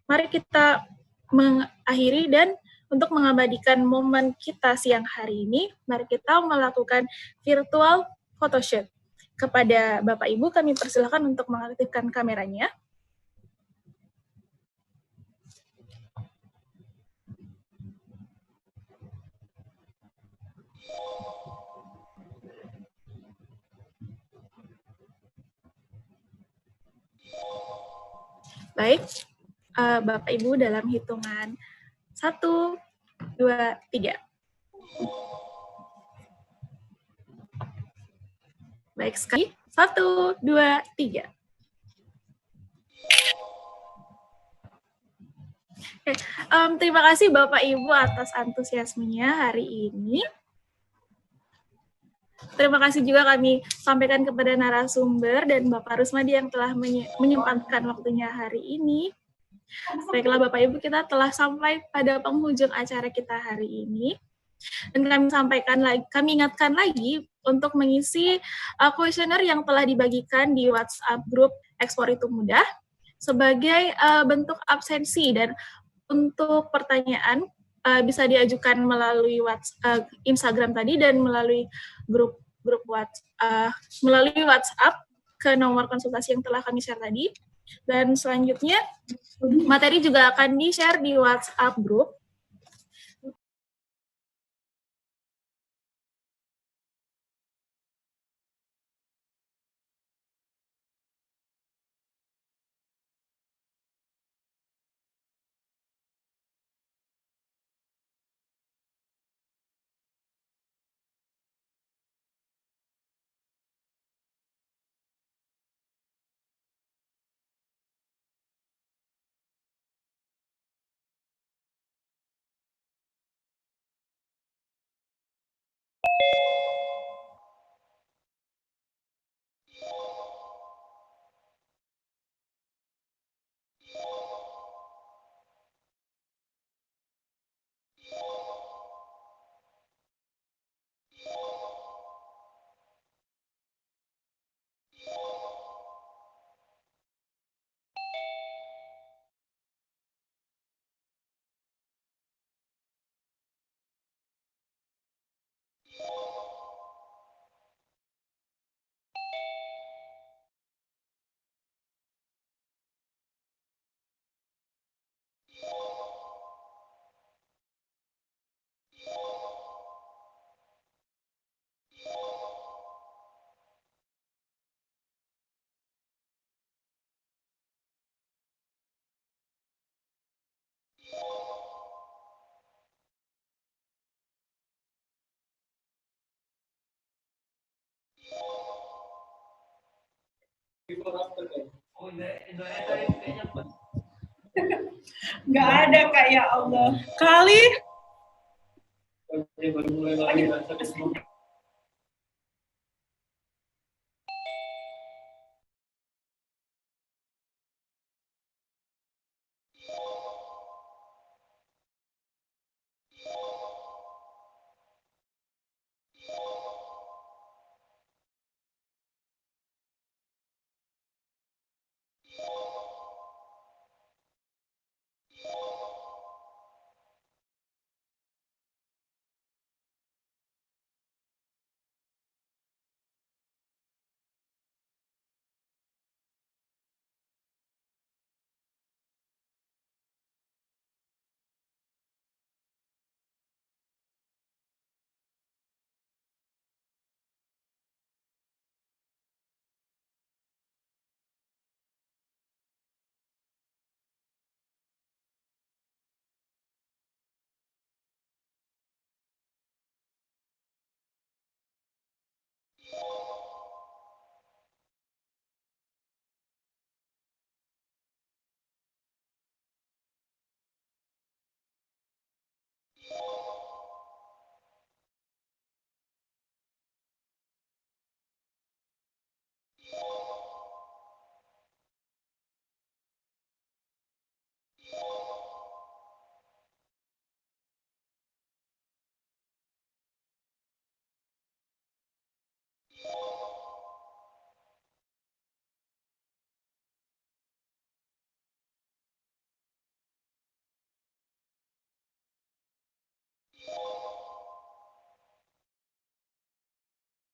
mari kita mengakhiri dan untuk mengabadikan momen kita siang hari ini, mari kita melakukan virtual photoshoot. Kepada Bapak Ibu, kami persilakan untuk mengaktifkan kameranya. Baik, Bapak Ibu dalam hitungan 1, 2, 3. Baik sekali. 1, 2, 3. Oke, terima kasih Bapak Ibu atas antusiasmenya hari ini. Terima kasih juga kami sampaikan kepada narasumber dan Bapak Rusmadi yang telah menyempatkan waktunya hari ini. Baiklah Bapak Ibu, kita telah sampai pada penghujung acara kita hari ini. Dan kami ingatkan lagi untuk mengisi kuesioner yang telah dibagikan di WhatsApp grup Ekspor Itu Mudah sebagai bentuk absensi, dan untuk pertanyaan bisa diajukan melalui Instagram tadi dan melalui grup melalui WhatsApp ke nomor konsultasi yang telah kami share tadi. Dan selanjutnya materi juga akan di-share di WhatsApp grup. Nggak ada Kak, ya Allah. Kali.